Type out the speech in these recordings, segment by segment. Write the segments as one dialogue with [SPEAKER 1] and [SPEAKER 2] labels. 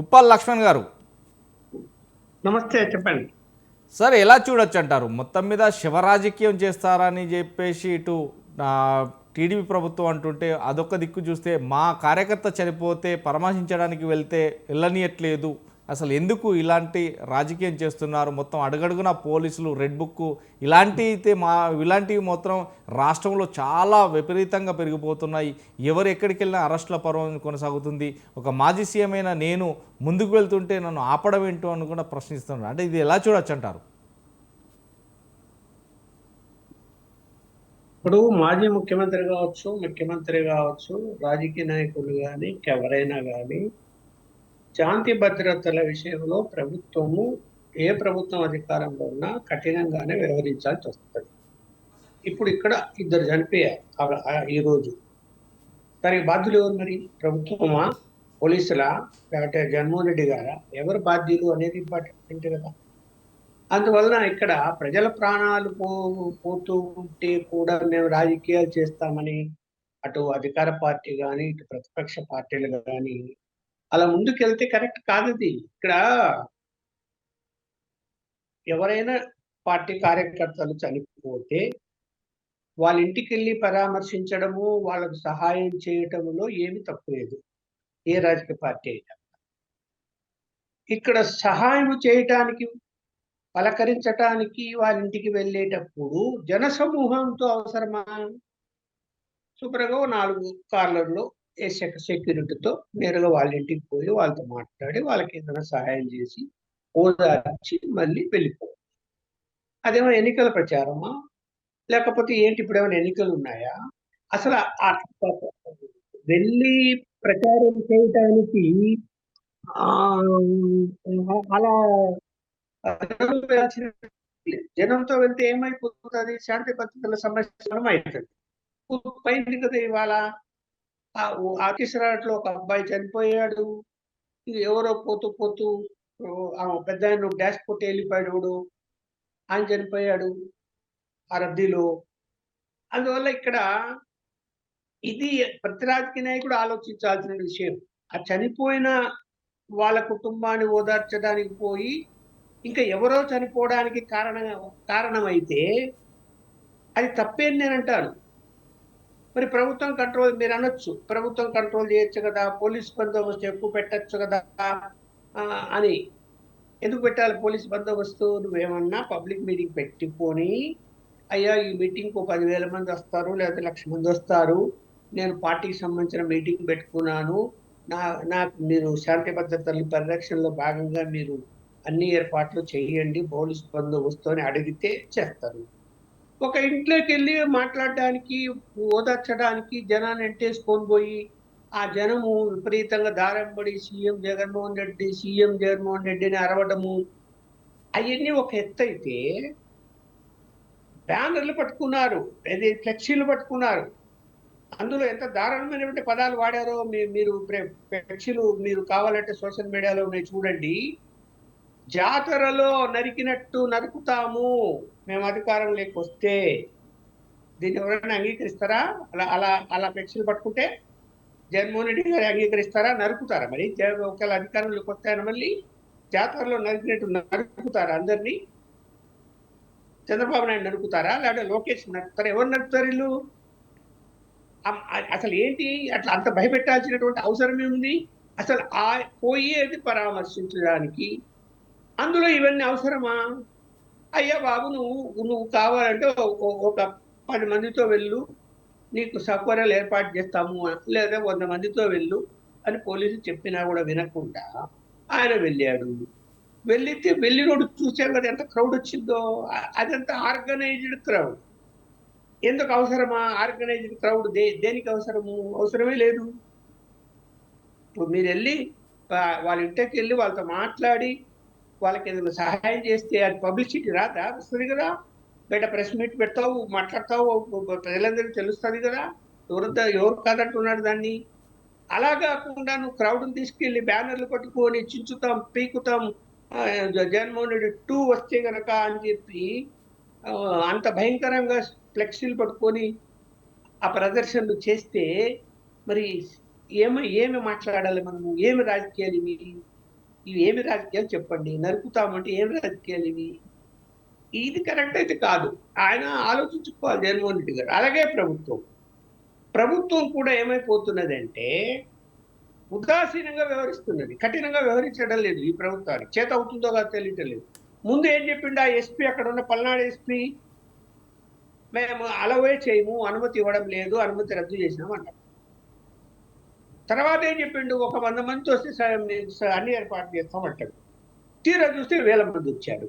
[SPEAKER 1] ఉప్పల్ లక్ష్మణ్ గారు,
[SPEAKER 2] నమస్తే, చెప్పండి.
[SPEAKER 1] సార్ ఎలా చూడొచ్చు అంటారు? మొత్తం మీద శివరాజకీయం చేస్తారని చెప్పేసి ఇటు ఆ, టీడీపీ ప్రభుత్వం అంటుంటే, అదొక దిక్కు చూస్తే మా కార్యకర్త చనిపోతే పరామర్శించడానికి వెళ్తే వెళ్ళనీయట్లేదు. అసలు ఎందుకు ఇలాంటి రాజకీయం చేస్తున్నారు? మొత్తం అడుగడుగున పోలీసులు రెడ్ బుక్ ఇలాంటివి మొత్తం రాష్ట్రంలో చాలా విపరీతంగా పెరిగిపోతున్నాయి. ఎవరు ఎక్కడికి వెళ్ళినా అరెస్టుల పర్వం కొనసాగుతుంది. ఒక మాజీ సీఎం అయిన నేను ముందుకు వెళ్తుంటే నన్ను ఆపడం ఏంటో అని కూడా ప్రశ్నిస్తున్నారు. అంటే ఇది ఎలా చూడొచ్చు అంటారు?
[SPEAKER 2] ఇప్పుడు మాజీ ముఖ్యమంత్రి కావచ్చు, రాజకీయ నాయకులు కానీ, ఎవరైనా కానీ శాంతి భద్రతల విషయంలో ఏ ప్రభుత్వం అధికారంలో ఉన్నా కఠినంగానే వ్యవహరించాల్సి వస్తుంది. ఇప్పుడు ఇక్కడ ఇద్దరు చనిపోయారు ఈ రోజు. దానికి బాధ్యులు ఎవరు మరి? ప్రభుత్వమా, పోలీసులా, లేకపోతే జగన్మోహన్ రెడ్డి గారా? ఎవరు బాధ్యులు అనేది ఇంపార్టెంట్ కదా. అందువలన ఇక్కడ ప్రజల ప్రాణాలు పోతూ ఉంటే కూడా మేము రాజకీయాలు చేస్తామని అటు అధికార పార్టీ కానీ, ఇటు ప్రతిపక్ష పార్టీలు కానీ అలా ముందుకెళ్తే కరెక్ట్ కాదు. ఇది ఇక్కడ ఎవరైనా పార్టీ కార్యకర్తలు చనిపోతే వాళ్ళ ఇంటికి వెళ్ళి పరామర్శించడము, వాళ్ళకు సహాయం చేయటంలో ఏమి తప్పు లేదు, ఏ రాజకీయ పార్టీ అయినా. ఇక్కడ సహాయం చేయటానికి, పలకరించటానికి వాళ్ళ ఇంటికి వెళ్ళేటప్పుడు జనసమూహంతో అవసరమా? శుభ్రంగా 4 కార్లలో సెక్యూరిటీతో నేరుగా వాళ్ళ ఇంటికి పోయి వాళ్ళతో మాట్లాడి వాళ్ళకి ఏదైనా సహాయం చేసి ఓదార్చి మళ్ళీ వెళ్ళిపోవాలి. అదేమో ఎన్నికల ప్రచారమా? లేకపోతే ఏంటి? ఇప్పుడు ఏమైనా ఎన్నికలు ఉన్నాయా? అసలు వెళ్ళి ప్రచారం చేయటానికి ఆ అలా జనంతో వెళ్తే ఏమైపోతుంది? శాంతి భద్రతల సమస్య అవుతుంది. పోయింది కదా ఇవాళ. ఆర్కెస్ట్రాట్లో ఒక అబ్బాయి చనిపోయాడు. ఎవరో పోతూ పోతూ పెద్ద ఆయన డాష్ కొట్టి వెళ్ళిపోయాడు. ఆయన చనిపోయాడు ఆ రద్దీలో. అందువల్ల ఇక్కడ ఇది ప్రతి రాజకీయ నాయకుడు ఆలోచించాల్సిన విషయం. ఆ చనిపోయిన వాళ్ళ కుటుంబాన్ని ఓదార్చడానికి పోయి ఇంకా ఎవరో చనిపోవడానికి కారణమైతే అది తప్పేని నేను అంటాను. మరి ప్రభుత్వం కంట్రోల్, మీరు అనొచ్చు ప్రభుత్వం కంట్రోల్ చేయొచ్చు కదా, పోలీస్ బందోబస్తు ఎక్కువ పెట్టచ్చు కదా అని. ఎందుకు పెట్టాలి పోలీస్ బందోబస్తు? నువ్వేమన్నా పబ్లిక్ మీటింగ్ పెట్టుకొని, అయ్యా ఈ మీటింగ్కు 10,000 మంది వస్తారు, లేదా 1,00,000 మంది వస్తారు, నేను పార్టీకి సంబంధించిన మీటింగ్ పెట్టుకున్నాను, నాకు మీరు శాంతి భద్రతల పరిరక్షణలో భాగంగా మీరు అన్ని ఏర్పాట్లు చేయండి, పోలీస్ బందోబస్తు అని అడిగితే చేస్తారు. ఒక ఇంట్లోకి వెళ్ళి మాట్లాడడానికి, ఓదార్చడానికి జనాన్ని ఎంటేసుకొని పోయి ఆ జనము విపరీతంగా దారంబడి సీఎం జగన్మోహన్ రెడ్డి అని అరవడము, అవన్నీ ఒక ఎత్తు అయితే, బ్యానర్లు పట్టుకున్నారు, ఫ్లెక్సీలు పట్టుకున్నారు, అందులో ఎంత దారుణమైనటువంటి పదాలు వాడారో మీరు ఫ్లెక్సీలు మీరు కావాలంటే సోషల్ మీడియాలో చూడండి. జాతరలో నరికినట్టు నరుకుతాము మేము అధికారం లేకొస్తే. దీన్ని ఎవరైనా అంగీకరిస్తారా? అలా అలా అలా ఫ్లెక్సీలు పట్టుకుంటే జగన్మోహన్ రెడ్డి గారు అంగీకరిస్తారా? నరుకుతారా? మరి ఒకవేళ అధికారంలోకి వస్తాయని మళ్ళీ జాతరలో నరికినట్టు నరుకుతారా? అందరినీ చంద్రబాబు నాయుడు నరుకుతారా? లేకపోతే లోకేష్ నరుకుతారా? ఎవరు నరుకుతారు వీళ్ళు? అసలు ఏంటి అట్లా అంత భయపెట్టాల్సినటువంటి అవసరం ఏముంది? అసలు పోయేది పరామర్శించడానికి, అందులో ఇవన్నీ అవసరమా? అయ్యా బాబు, నువ్వు కావాలంటే ఒక 10 మందితో వెళ్ళు, నీకు సౌకర్యాలు ఏర్పాటు చేస్తాము, లేదా 100 మందితో వెళ్ళు అని పోలీసులు చెప్పినా కూడా వినకుండా ఆయన వెళ్ళాడు. వెళ్ళినోడు చూసాం కదా ఎంత క్రౌడ్ వచ్చిందో. అదంతా ఆర్గనైజ్డ్ క్రౌడ్. ఎందుకు అవసరమా ఆర్గనైజ్డ్ క్రౌడ్? దేనికి అవసరము? అవసరమే లేదు. ఇప్పుడు మీరు వెళ్ళి వాళ్ళ ఇంటికి వెళ్ళి వాళ్ళతో మాట్లాడి వాళ్ళకి ఏదైనా సహాయం చేస్తే అది పబ్లిసిటీ రాదా? వస్తుంది కదా. బయట ప్రెస్ మీట్ పెడతావు, మాట్లాడతావు, ప్రజలందరికీ తెలుస్తుంది కదా ఎవరు కాదంటున్నాడు దాన్ని. అలా కాకుండా నువ్వు క్రౌడ్ని తీసుకెళ్లి బ్యానర్లు పట్టుకొని చించుతాం, పీకుతాం, జగన్మోహన్ రెడ్డి 2 వస్తే గనక అని చెప్పి అంత భయంకరంగా ఫ్లెక్సీలు పట్టుకొని ఆ ప్రదర్శనలు చేస్తే మరి ఏమి మాట్లాడాలి మనము? ఏమి రాజకీయాలు ఇవి? ఇవి ఏమి రాజకీయాలు చెప్పండి? నరుకుతామంటే ఏమి రాజకీయాలు ఇవి? ఇది కరెక్ట్ అయితే కాదు. ఆయన ఆలోచించుకోవాలి జగన్మోహన్ రెడ్డి గారు. అలాగే ప్రభుత్వం. ప్రభుత్వం కూడా ఏమైపోతున్నదంటే ఉదాసీనంగా వ్యవహరిస్తున్నది. కఠినంగా వ్యవహరించడం లేదు ఈ ప్రభుత్వానికి. చేత అవుతుందో కాదో తెలియటం లేదు. ముందు ఏం చెప్పిండు ఆ ఎస్పీ, అక్కడ ఉన్న పల్నాడు ఎస్పీ, మేము అలవే చేయము, అనుమతి ఇవ్వడం లేదు, అనుమతి రద్దు చేసినాం అన్నాడు. తర్వాత ఏం చెప్పిండు, ఒక 100 మంది వస్తే అన్ని ఏర్పాటు చేస్తాం అంటాడు. తీరా చూస్తే 1000 మంది వచ్చారు.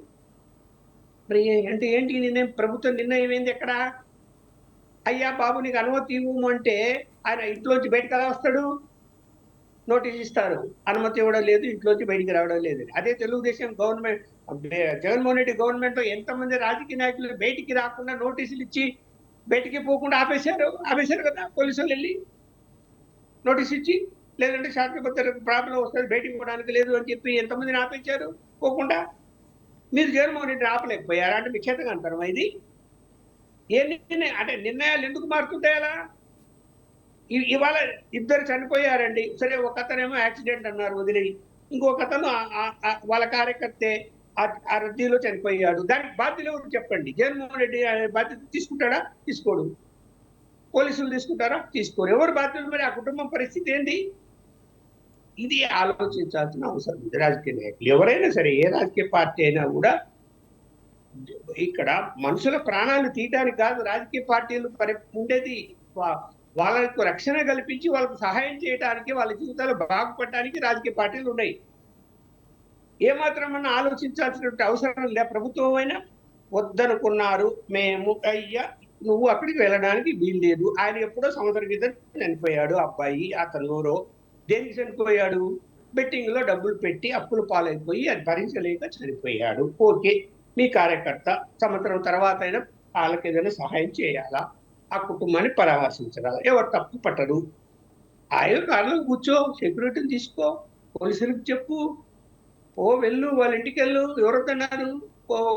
[SPEAKER 2] మరి అంటే ఏంటి నిర్ణయం? ప్రభుత్వం నిర్ణయం ఏంది ఎక్కడ? అయ్యా బాబు నీకు అనుమతి ఇవ్వము అంటే ఆయన ఇంట్లోంచి బయటకు ఎలా వస్తాడు? నోటీస్ ఇస్తారు, అనుమతి ఇవ్వడం లేదు, ఇంట్లోంచి బయటికి రావడం లేదు. అదే తెలుగుదేశం గవర్నమెంట్, జగన్మోహన్ రెడ్డి గవర్నమెంట్ లో ఎంతమంది రాజకీయ నాయకులు బయటికి రాకుండా నోటీసులు ఇచ్చి బయటికి పోకుండా ఆపేశారు కదా పోలీసులు వెళ్ళి నోటీస్ ఇచ్చి. లేదంటే శాంతిభద్రత ప్రాబ్లం వస్తుంది, బయటికి పోవడానికి లేదు అని చెప్పి ఎంతమందిని ఆపేశారు పోకుండా. మీరు జగన్మోహన్ రెడ్డి ఆపలేకపోయారా? అంటే మీ చేతగా అంటారు ఇది. ఏ నిర్ణయం అంటే నిర్ణయాలు ఎందుకు మారుతుంటాయి అలా? ఇవాళ ఇద్దరు చనిపోయారండి, సరే ఒక అతనేమో యాక్సిడెంట్ అన్నారు వదిలేయి, ఇంకొక అతను వాళ్ళ కార్యకర్తే ఆ రద్దీలో చనిపోయాడు. దానికి బాధ్యులు ఎవరు చెప్పండి? జగన్మోహన్ రెడ్డి బాధ్యత తీసుకుంటాడా? తీసుకోడు. పోలీసులు తీసుకుంటారా? తీసుకోరు. ఎవరు బాధ్యులు? మరి ఆ కుటుంబం పరిస్థితి ఏంటి? ఇది ఆలోచించాల్సిన అవసరం ఉంది రాజకీయ నాయకులు ఎవరైనా సరే. ఏ రాజకీయ పార్టీ అయినా కూడా ఇక్కడ మనుషుల ప్రాణాలు తీయడానికి కాదు రాజకీయ పార్టీలు ఉండేది. వాళ్ళకు రక్షణ కల్పించి వాళ్ళకు సహాయం చేయడానికి, వాళ్ళ జీవితాలు బాగుపడటానికి రాజకీయ పార్టీలు ఉన్నాయి. ఏమాత్రమన్నా ఆలోచించాల్సినటువంటి అవసరం లే. ప్రభుత్వం అయినా వద్దనుకున్నారు, మేము అయ్యా నువ్వు అక్కడికి వెళ్ళడానికి వీలు లేదు. ఆయన ఎప్పుడో సంవత్సరం క్రితం చనిపోయాడు అబ్బాయి. అతను ఎవరో దేనికి చనిపోయాడు? బెట్టింగ్ లో డబ్బులు పెట్టి అప్పులు పాలైపోయి అది భరించలేక చనిపోయాడు. ఓకే, మీ కార్యకర్త సంవత్సరం తర్వాత అయినా వాళ్ళకి ఏదైనా సహాయం చేయాలా, ఆ కుటుంబాన్ని పరామర్శించాలా? ఎవరు తప్పు పట్టరు. ఆయన కారులో కూర్చో, సెక్యూరిటీని తీసుకో, పోలీసులకు చెప్పు, వెళ్ళు, వాళ్ళ ఇంటికి వెళ్ళు. ఎవరొద్దన్నారు?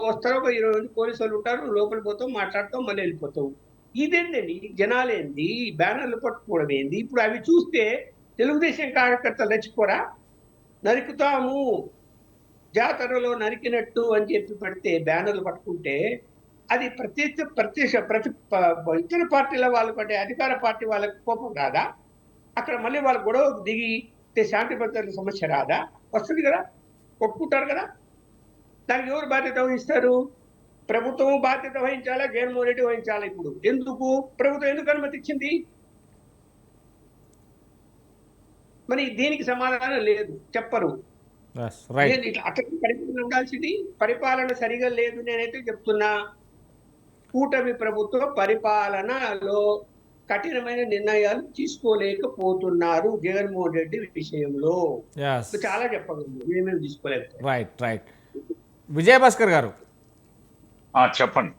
[SPEAKER 2] వస్తారో ఒక 20 మంది పోలీసు వాళ్ళు ఉంటారు, లోపలికి పోతాం, మాట్లాడతాం, మళ్ళీ వెళ్ళిపోతాం. ఇదేంటండి జనాలేంది బ్యానర్లు పట్టుకోవడం ఏంది? ఇప్పుడు అవి చూస్తే తెలుగుదేశం కార్యకర్తలు రెచ్చిపోరా? నరుకుతాము, జాతరలో నరికినట్టు అని చెప్పి పెడితే బ్యానర్లు పట్టుకుంటే అది ఇతర పార్టీల వాళ్ళకు అంటే అధికార పార్టీ వాళ్ళకి కోపం రాదా? అక్కడ మళ్ళీ వాళ్ళ గొడవ దిగి శాంతి భద్రతల సమస్య రాదా? వస్తుంది కదా, కొట్టుకుంటారు కదా. దానికి ఎవరు బాధ్యత వహిస్తారు? ప్రభుత్వం బాధ్యత వహించాలా, జగన్మోహన్ రెడ్డి వహించాలా? ఇప్పుడు ఎందుకు ప్రభుత్వం ఎందుకు అనుమతి ఇచ్చింది? మరి దీనికి సమాధానం లేదు, చెప్పరు. అట్లా పరిపాలన ఉండాల్సింది, పరిపాలన సరిగా లేదు. నేనైతే చెప్తున్నా, కూటమి ప్రభుత్వం పరిపాలనలో కఠినమైన నిర్ణయాలు తీసుకోలేకపోతున్నారు జగన్మోహన్ రెడ్డి విషయంలో. చాలా చెప్పగలను, ఏమేమి తీసుకోలేదు.
[SPEAKER 1] రైట్. విజయభాస్కర్ గారు
[SPEAKER 3] చెప్పండి.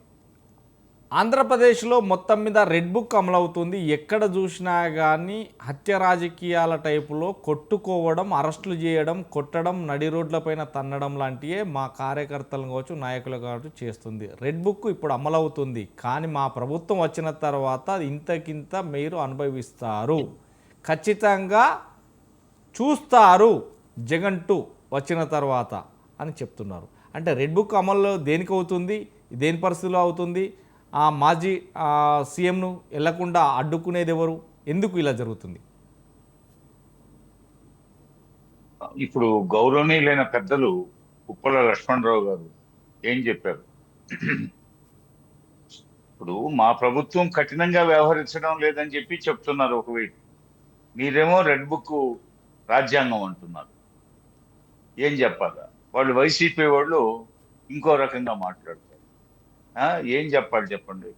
[SPEAKER 1] ఆంధ్రప్రదేశ్లో మొత్తం మీద రెడ్ బుక్ అమలవుతుంది. ఎక్కడ చూసినా కానీ హత్య రాజకీయాల టైపులో కొట్టుకోవడం, అరెస్టులు చేయడం, కొట్టడం, నడి రోడ్లపైన తన్నడం లాంటివే మా కార్యకర్తలు కావచ్చు, నాయకులు కావచ్చు చేస్తుంది. రెడ్ బుక్ ఇప్పుడు అమలవుతుంది, కానీ మా ప్రభుత్వం వచ్చిన తర్వాత ఇంతకింత మీరు అనుభవిస్తారు, ఖచ్చితంగా చూస్తారు జగన్ 2 వచ్చిన తర్వాత అని చెప్తున్నారు. అంటే రెడ్ బుక్ అమలు దేనికి అవుతుంది, దేని పరిస్థితిలో అవుతుంది? ఆ మాజీ సీఎంను వెళ్లకుండా అడ్డుకునేది ఎవరు? ఎందుకు ఇలా జరుగుతుంది?
[SPEAKER 3] ఇప్పుడు గౌరవనీయులైన పెద్దలు ఉప్పల లక్ష్మణరావు గారు ఏం చెప్పారు? ఇప్పుడు మా ప్రభుత్వం కఠినంగా వ్యవహరించడం లేదని చెప్పి చెప్తున్నారు ఒకవైపు, మీరేమో రెడ్ బుక్ రాజ్యాంగం అంటున్నారు. ఏం చెప్పాలా? వాళ్ళు వైసీపీ వాళ్ళు ఇంకో రకంగా మాట్లాడతారు. ఏం చెప్పాలి చెప్పండి?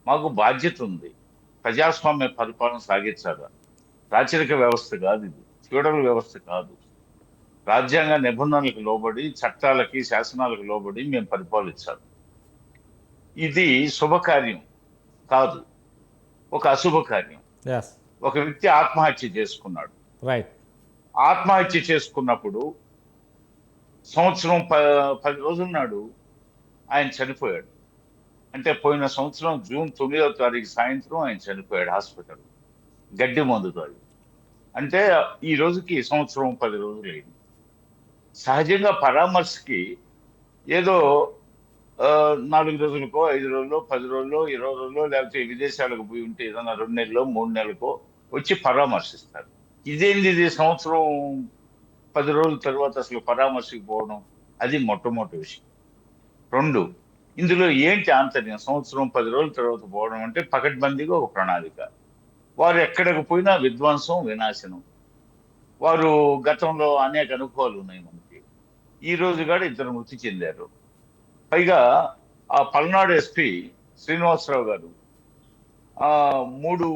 [SPEAKER 3] మాకు బాధ్యత ఉంది, ప్రజాస్వామ్య పరిపాలన సాగించాలా. రాచరిక వ్యవస్థ కాదు ఇది, ఫ్యూడల్ వ్యవస్థ కాదు. రాజ్యాంగ నిబంధనలకు లోబడి, చట్టాలకి, శాసనాలకు లోబడి మేము పరిపాలించాలి. ఇది శుభకార్యం కాదు, ఒక అశుభ కార్యం. ఒక వ్యక్తి ఆత్మహత్య చేసుకున్నాడు. ఆత్మహత్య చేసుకున్నప్పుడు సంవత్సరం 10 రోజుల నాడు ఆయన చనిపోయాడు. అంటే పోయిన సంవత్సరం జూన్ 9వ తారీఖు సాయంత్రం ఆయన చనిపోయాడు హాస్పిటల్, గడ్డి మందు తాగి. అంటే ఈ రోజుకి సంవత్సరం 10 రోజులు అయింది. సహజంగా పరామర్శకి ఏదో 4 రోజులకో, 5 రోజులో, 10 రోజులో, 20 రోజులో లేకపోతే విదేశాలకు పోయి ఉంటే ఏదైనా 2 నెలల్లో, 3 నెలలకో వచ్చి పరామర్శిస్తారు. ఇదేంది ఇది సంవత్సరం 10 రోజుల తర్వాత అసలు పరామర్శకు పోవడం, అది మొట్టమొదటి విషయం. 2, ఇందులో ఏంటి ఆంతర్యం? సంవత్సరం 10 రోజుల తర్వాత పోవడం అంటే పకడ్బందీగా ఒక ప్రణాళిక. వారు ఎక్కడికి పోయినా విధ్వంసం, వినాశనం. వారు గతంలో అనేక అనుభవాలు ఉన్నాయి మనకి. ఈ రోజు కూడా ఇద్దరు మృతి చెందారు. పైగా ఆ పల్నాడు ఎస్పీ శ్రీనివాసరావు గారు 3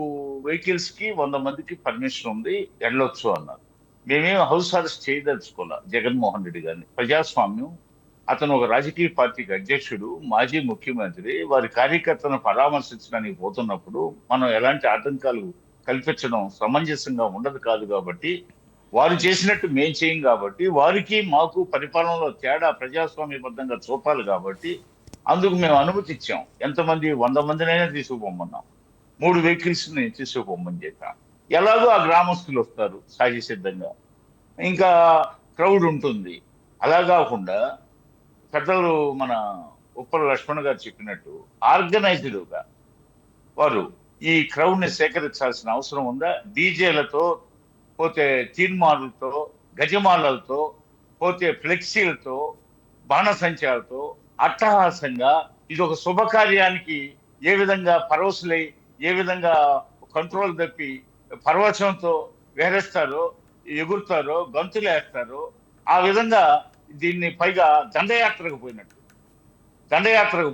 [SPEAKER 3] వెహికల్స్ కి 100 మందికి పర్మిషన్ ఉంది, వెళ్ళొచ్చు అన్నారు. మేమేం హౌస్ అరెస్ట్ చేయదలుచుకోలే జగన్మోహన్ రెడ్డి గారిని. ప్రజాస్వామ్యం, అతను ఒక రాజకీయ పార్టీకి అధ్యక్షుడు, మాజీ ముఖ్యమంత్రి, వారి కార్యకర్తలను పరామర్శించడానికి పోతున్నప్పుడు మనం ఎలాంటి ఆటంకాలు కల్పించడం సమంజసంగా ఉండదు కాదు కాబట్టి, వారు చేసినట్టు మేం చేయం కాబట్టి, వారికి మాకు పరిపాలనలో తేడా ప్రజాస్వామ్యబద్ధంగా చూపాలి కాబట్టి, అందుకు మేము అనుమతి ఇచ్చాం. ఎంతమంది 100 మందినైనా తీసుకుపోమన్నాం. 3 వెహికల్స్ ని తీసుకుపోమని చెప్పాం. ఎలాగో ఆ గ్రామస్తులు వస్తారు సహజసిద్ధంగా, ఇంకా క్రౌడ్ ఉంటుంది. అలా కాకుండా పెద్దలు మన ఉప్పల లక్ష్మణ్ గారు చెప్పినట్టు ఆర్గనైజ్డ్గా వారు ఈ క్రౌడ్ ని సేకరించాల్సిన అవసరం ఉందా? డీజేలతో, పోతే తీన్మార్లతో, గజమాలలతో, పోతే ఫ్లెక్సీలతో, బాణసంచాలతో అట్టహాసంగా ఇది ఒక శుభకార్యానికి ఏ విధంగా పరవశులై, ఏ విధంగా కంట్రోల్ తప్పి పరవశంతో వేరేస్తారో, ఎగురుతారో, గంతులు వేస్తారో, ఆ విధంగా దీన్ని పైగా దండయాత్రకు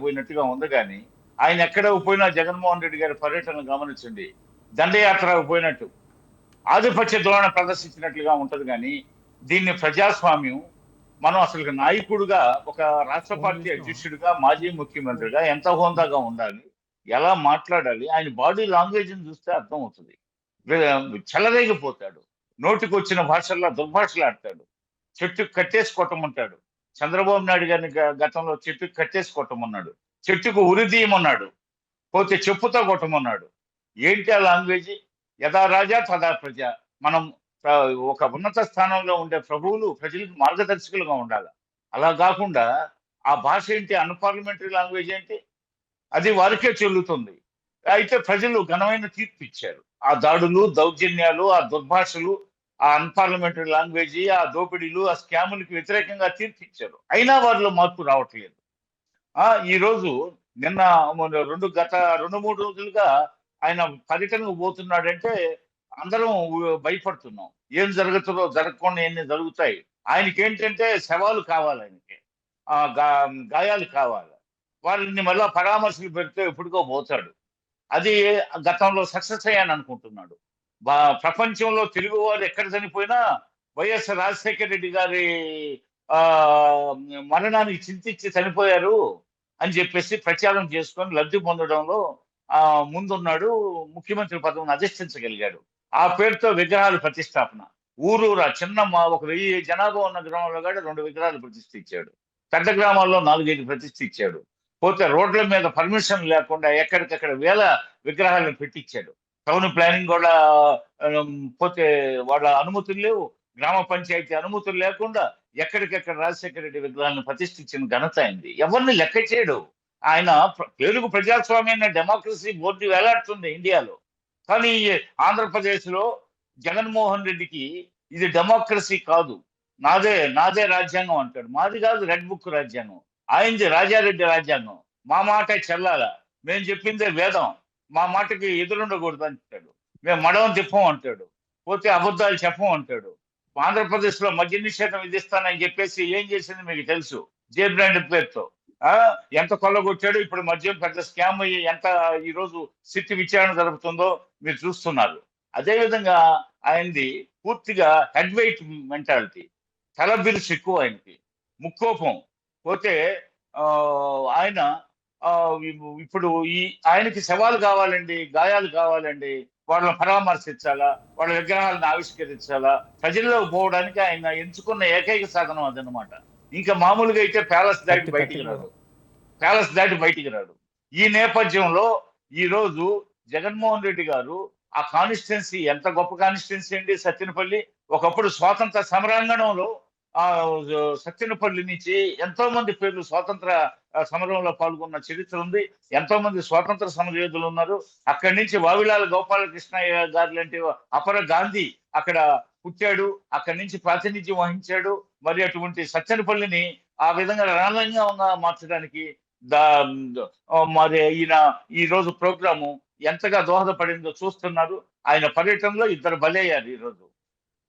[SPEAKER 3] పోయినట్టుగా ఉంది. కానీ ఆయన ఎక్కడికి పోయినా జగన్మోహన్ రెడ్డి గారి పర్యటనలు గమనించండి, దండయాత్రకు పోయినట్టు ఆధిపత్య ధోరణి ప్రదర్శించినట్లుగా ఉంటది. కానీ దీన్ని ప్రజాస్వామ్యం, మనం అసలు నాయకుడిగా, ఒక రాష్ట్ర పార్టీ అధ్యక్షుడిగా, మాజీ ముఖ్యమంత్రిగా ఎంత హోందాగా ఉండాలి, ఎలా మాట్లాడాలి, ఆయన బాడీ లాంగ్వేజ్ ని చూస్తే అర్థం అవుతుంది. చెలరేగిపోతాడు, నోటికి వచ్చిన భాషల్లో దుర్భాషలాడతాడు, చెట్టుకు కట్టేసి కొట్టమంటాడు. చంద్రబాబు నాయుడు గారిని గతంలో చెట్టుకు కట్టేసి కొట్టమన్నాడు, చెట్టుకు ఉరి తీయమన్నాడు, పోతే చెప్పుతో కొట్టమన్నాడు. ఏంటి ఆ లాంగ్వేజ్? యథా రాజా తథా ప్రజ. మనం ఆ, ఒక ఉన్నత స్థానంలో ఉండే ప్రభువులు ప్రజలకు మార్గదర్శకులుగా ఉండాలి. అలా కాకుండా ఆ భాష ఏంటి, అన్పార్లమెంటరీ లాంగ్వేజ్ ఏంటి, అది వారికే చెల్లుతుంది. అయితే ప్రజలు ఘనమైన తీర్పు ఇచ్చారు. ఆ దాడులు, దౌర్జన్యాలు, ఆ దుర్భాషలు, ఆ అన్పార్లమెంటరీ లాంగ్వేజీ, ఆ దోపిడీలు, ఆ స్కాములకు వ్యతిరేకంగా తీర్పు ఇచ్చారు. అయినా వారిలో మార్పు రావట్లేదు. ఈ రోజు నిన్న గత 2-3 రోజులుగా ఆయన పర్యటనకు పోతున్నాడంటే అందరం భయపడుతున్నాం. ఏం జరుగుతుందో, జరగకుండా ఎన్ని జరుగుతాయి. ఆయనకి ఏంటంటే శవాలు కావాలి, ఆయనకి గాయాలు కావాలి. వాళ్ళని మళ్ళా పరామర్శలు పెడితే ఎప్పుడుకో పోతాడు. అది గతంలో సక్సెస్ అయ్యాను అనుకుంటున్నాడు. ప్రపంచంలో తెలుగు వారు ఎక్కడ చనిపోయినా వైఎస్ రాజశేఖర రెడ్డి గారి ఆ మరణానికి చింతించి చనిపోయారు అని చెప్పేసి ప్రచారం చేసుకొని లబ్ధి పొందడంలో ముందున్నాడు. ముఖ్యమంత్రి పదవిని అధిష్ఠించగలిగాడు. ఆ పేరుతో విగ్రహాలు ప్రతిష్టాపన, ఊరూరా చిన్న ఒక 1000 జనాభా ఉన్న గ్రామంలో కూడా 2 విగ్రహాలు ప్రతిష్ఠించాడు. పెద్ద గ్రామాల్లో 4-5 ప్రతిష్ఠించాడు. పోతే రోడ్ల మీద పర్మిషన్ లేకుండా ఎక్కడికక్కడ వేల విగ్రహాలను పెట్టించాడు. టౌన్ ప్లానింగ్ కూడా పోతే వాళ్ళ అనుమతులు లేవు, గ్రామ పంచాయతీ అనుమతులు లేకుండా ఎక్కడికెక్కడ రాజశేఖర రెడ్డి విగ్రహాలను ప్రతిష్ఠించిన ఘనత అయింది. ఎవరిని లెక్క చేయడు. ఆయన పేరుకు ప్రజాస్వామ్యాన్ని డెమోక్రసీ బోర్డు వేలాడుతుంది ఇండియాలో. కానీ ఆంధ్రప్రదేశ్ లో జగన్మోహన్ రెడ్డికి ఇది డెమోక్రసీ కాదు, నాదే రాజ్యాంగం అంటాడు. మాది కాదు రెడ్ బుక్ రాజ్యాంగం, ఆయనది రాజారెడ్డి రాజ్యాంగం. మా మాట చెల్లాల, మేము చెప్పిందే వేదం, మా మాటకి ఎదురుండకూడదు అంటాడు. మేము మడవం తిప్పం అంటాడు, పోతే అబద్ధాలు చెప్పం అంటాడు. ఆంధ్రప్రదేశ్ లో మద్య నిషేధం విధిస్తానని చెప్పేసి ఏం చేసింది మీకు తెలుసు, జే బ్రాండ్ పేరుతో. ఎంత కొల్లగొచ్చాడు. ఇప్పుడు మద్యం పెద్ద స్కామ్ అయ్యి ఎంత ఈ రోజు సిట్ విచారణ జరుపుతుందో మీరు చూస్తున్నారు. అదేవిధంగా ఆయనది పూర్తిగా హెడ్ వెయిట్ మెంటాలిటీ, తల బిరుసు ఎక్కువ ఆయనకి, ముక్కోపం. పోతే ఆయన ఇప్పుడు ఆయనకి శవాలు కావాలండి, గాయాలు కావాలండి, వాళ్ళని పరామర్శించాలా, వాళ్ళ విగ్రహాలను ఆవిష్కరించాలా, ప్రజల్లో పోవడానికి ఆయన ఎంచుకున్న ఏకైక సాధనం అదనమాట. ఇంకా మామూలుగా అయితే ప్యాలెస్ దాటి బయటికి రాడు. ఈ నేపథ్యంలో ఈ రోజు జగన్మోహన్ రెడ్డి గారు ఆ కాన్స్టిట్యున్సీ ఎంత గొప్ప కాన్స్టిట్యున్సీ అండి సత్తెనపల్లి. ఒకప్పుడు స్వాతంత్ర సమరాంగణంలో ఆ సత్తెనపల్లి నుంచి ఎంతో మంది పేర్లు స్వాతంత్ర సమరంలో పాల్గొన్న చరిత్ర ఉంది. ఎంతో మంది స్వాతంత్ర సమరయోధులు ఉన్నారు. అక్కడి నుంచి వావిలాల గోపాలకృష్ణయ్య గారు లాంటి అపర గాంధీ అక్కడ పుట్టాడు. అక్కడి నుంచి ప్రాతినిధ్యం వహించాడు. మరి అటువంటి సత్తెనపల్లిని ఆ విధంగా రణరంగంగా మార్చడానికి దా మరి ఈయన ఈ రోజు ప్రోగ్రాము ఎంతగా దోహదపడిందో చూస్తున్నారు. ఆయన పర్యటనలో ఇద్దరు బలయ్యారు ఈ రోజు.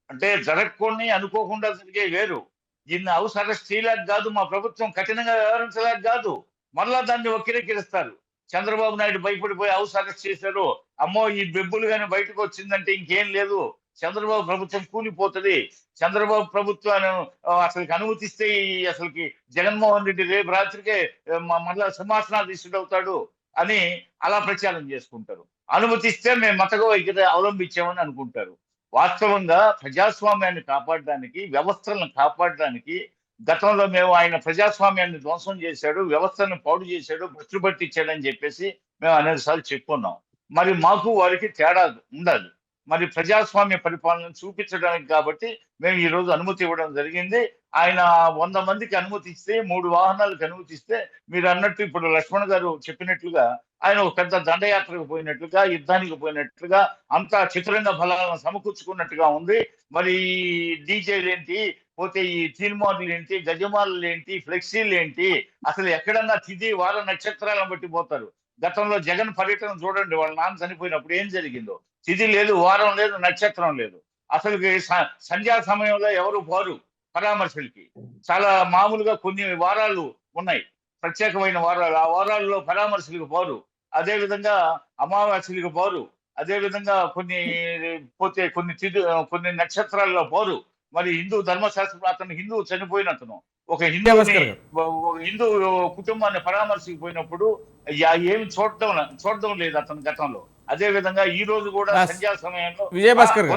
[SPEAKER 3] అంటే జరగకుండా అనుకోకుండా జరిగే వేరు. దీన్ని హౌస్ అరెస్ట్ చేయలేక కాదు, మా ప్రభుత్వం కఠినంగా వ్యవహరించలేక కాదు, మరలా దాన్ని వక్రీకరిస్తారు. చంద్రబాబు నాయుడు భయపడిపోయి హౌస్ అరెస్ట్ చేశారు. అమ్మో ఈ బెబ్బులు గాని బయటకు వచ్చిందంటే ఇంకేం లేదు, చంద్రబాబు ప్రభుత్వం కూలిపోతుంది. చంద్రబాబు ప్రభుత్వాన్ని అసలుకి అనుమతిస్తే అసలుకి జగన్మోహన్ రెడ్డి రేపు రాత్రికే మరలా సింహాసనాధీశుడవుతాడు అని అలా ప్రచారం చేసుకుంటారు. అనుమతిస్తే మేము మతగ వైఖరి అవలంబించామని అనుకుంటారు. వాస్తవంగా ప్రజాస్వామ్యాన్ని కాపాడడానికి, వ్యవస్థలను కాపాడడానికి గతంలో మేము ఆయన ప్రజాస్వామ్యాన్ని ధ్వంసం చేశాడు, వ్యవస్థను పాడు చేశాడు, భ్రష్టు పట్టించాడని చెప్పేసి మేము అనేక సార్లు చెప్పుకున్నాం. మరి మాకు వారికి తేడా ఉండాలి. మరి ప్రజాస్వామ్య పరిపాలన చూపించడానికి కాబట్టి మేము ఈ రోజు అనుమతి ఇవ్వడం జరిగింది. ఆయన 100 మందికి అనుమతి ఇస్తే, 3 వాహనాలకు అనుమతి ఇస్తే, మీరు అన్నట్టు ఇప్పుడు లక్ష్మణ్ గారు చెప్పినట్లుగా ఆయన ఒక పెద్ద దండయాత్రకు పోయినట్లుగా, యుద్ధానికి పోయినట్లుగా, అంతా చిత్రంగా బలాలను సమకూర్చుకున్నట్టుగా ఉంది. మరి డీజేలు ఏంటి, పోతే ఈ తీర్మానాలు ఏంటి, గజమాలు ఏంటి, ఫ్లెక్సీలు ఏంటి, అసలు ఎక్కడన్నా తిథి వార నక్షత్రాలను బట్టి పోతారు. గతంలో జగన్ పర్యటన చూడండి, వాళ్ళ నాన్న చనిపోయినప్పుడు ఏం జరిగిందో. తిథి లేదు, వారం లేదు, నక్షత్రం లేదు. అసలు సంధ్యా సమయంలో ఎవరు పోరు పరామర్శలకి. చాలా మామూలుగా కొన్ని వారాలు ఉన్నాయి, ప్రత్యేకమైన వారాలు. ఆ వారాల్లో పరామర్శలకు పోరు. అదే విధంగా అమావాస్యలకు పోరు. అదే విధంగా కొన్ని నక్షత్రాల్లో పోరు. మరి హిందూ ధర్మశాస్త్రం, అతను హిందువు చనిపోయిన అతను ఒక
[SPEAKER 1] భాస్కర్ గారు.
[SPEAKER 3] హిందూ కుటుంబాన్ని పరామర్శకు పోయినప్పుడు ఏమి చూడడం లేదు అతను గతంలో. అదే విధంగా ఈ రోజు కూడా సంధ్యా సమయంలో
[SPEAKER 1] విజయభాస్కర్ గారు.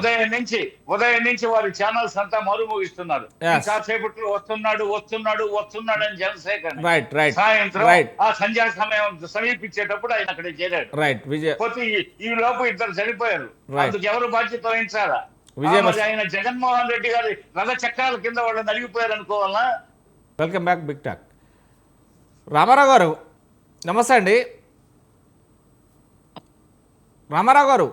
[SPEAKER 3] ఉదయం నుంచి వారి ఛానల్స్ అంతా మరుమోగిస్తున్నారు. కాసేపట్లో వస్తున్నాడు అని జనసేన. సాయంత్రం ఆ సంధ్యా సమయం సమీపించేటప్పుడు ఆయన అక్కడ చేరాడు. పోతే ఈ లోపు ఇద్దరు చనిపోయారు. అందుకు ఎవరు బాధ్యత వహించాలా? ఆయన జగన్మోహన్ రెడ్డి గారి రథ చక్రాల కింద వాళ్ళు నలిగిపోయారు అనుకోవాలా?
[SPEAKER 1] Welcome back big talk. Ramarao garu నమస్తే అండి. రామారావు గారు,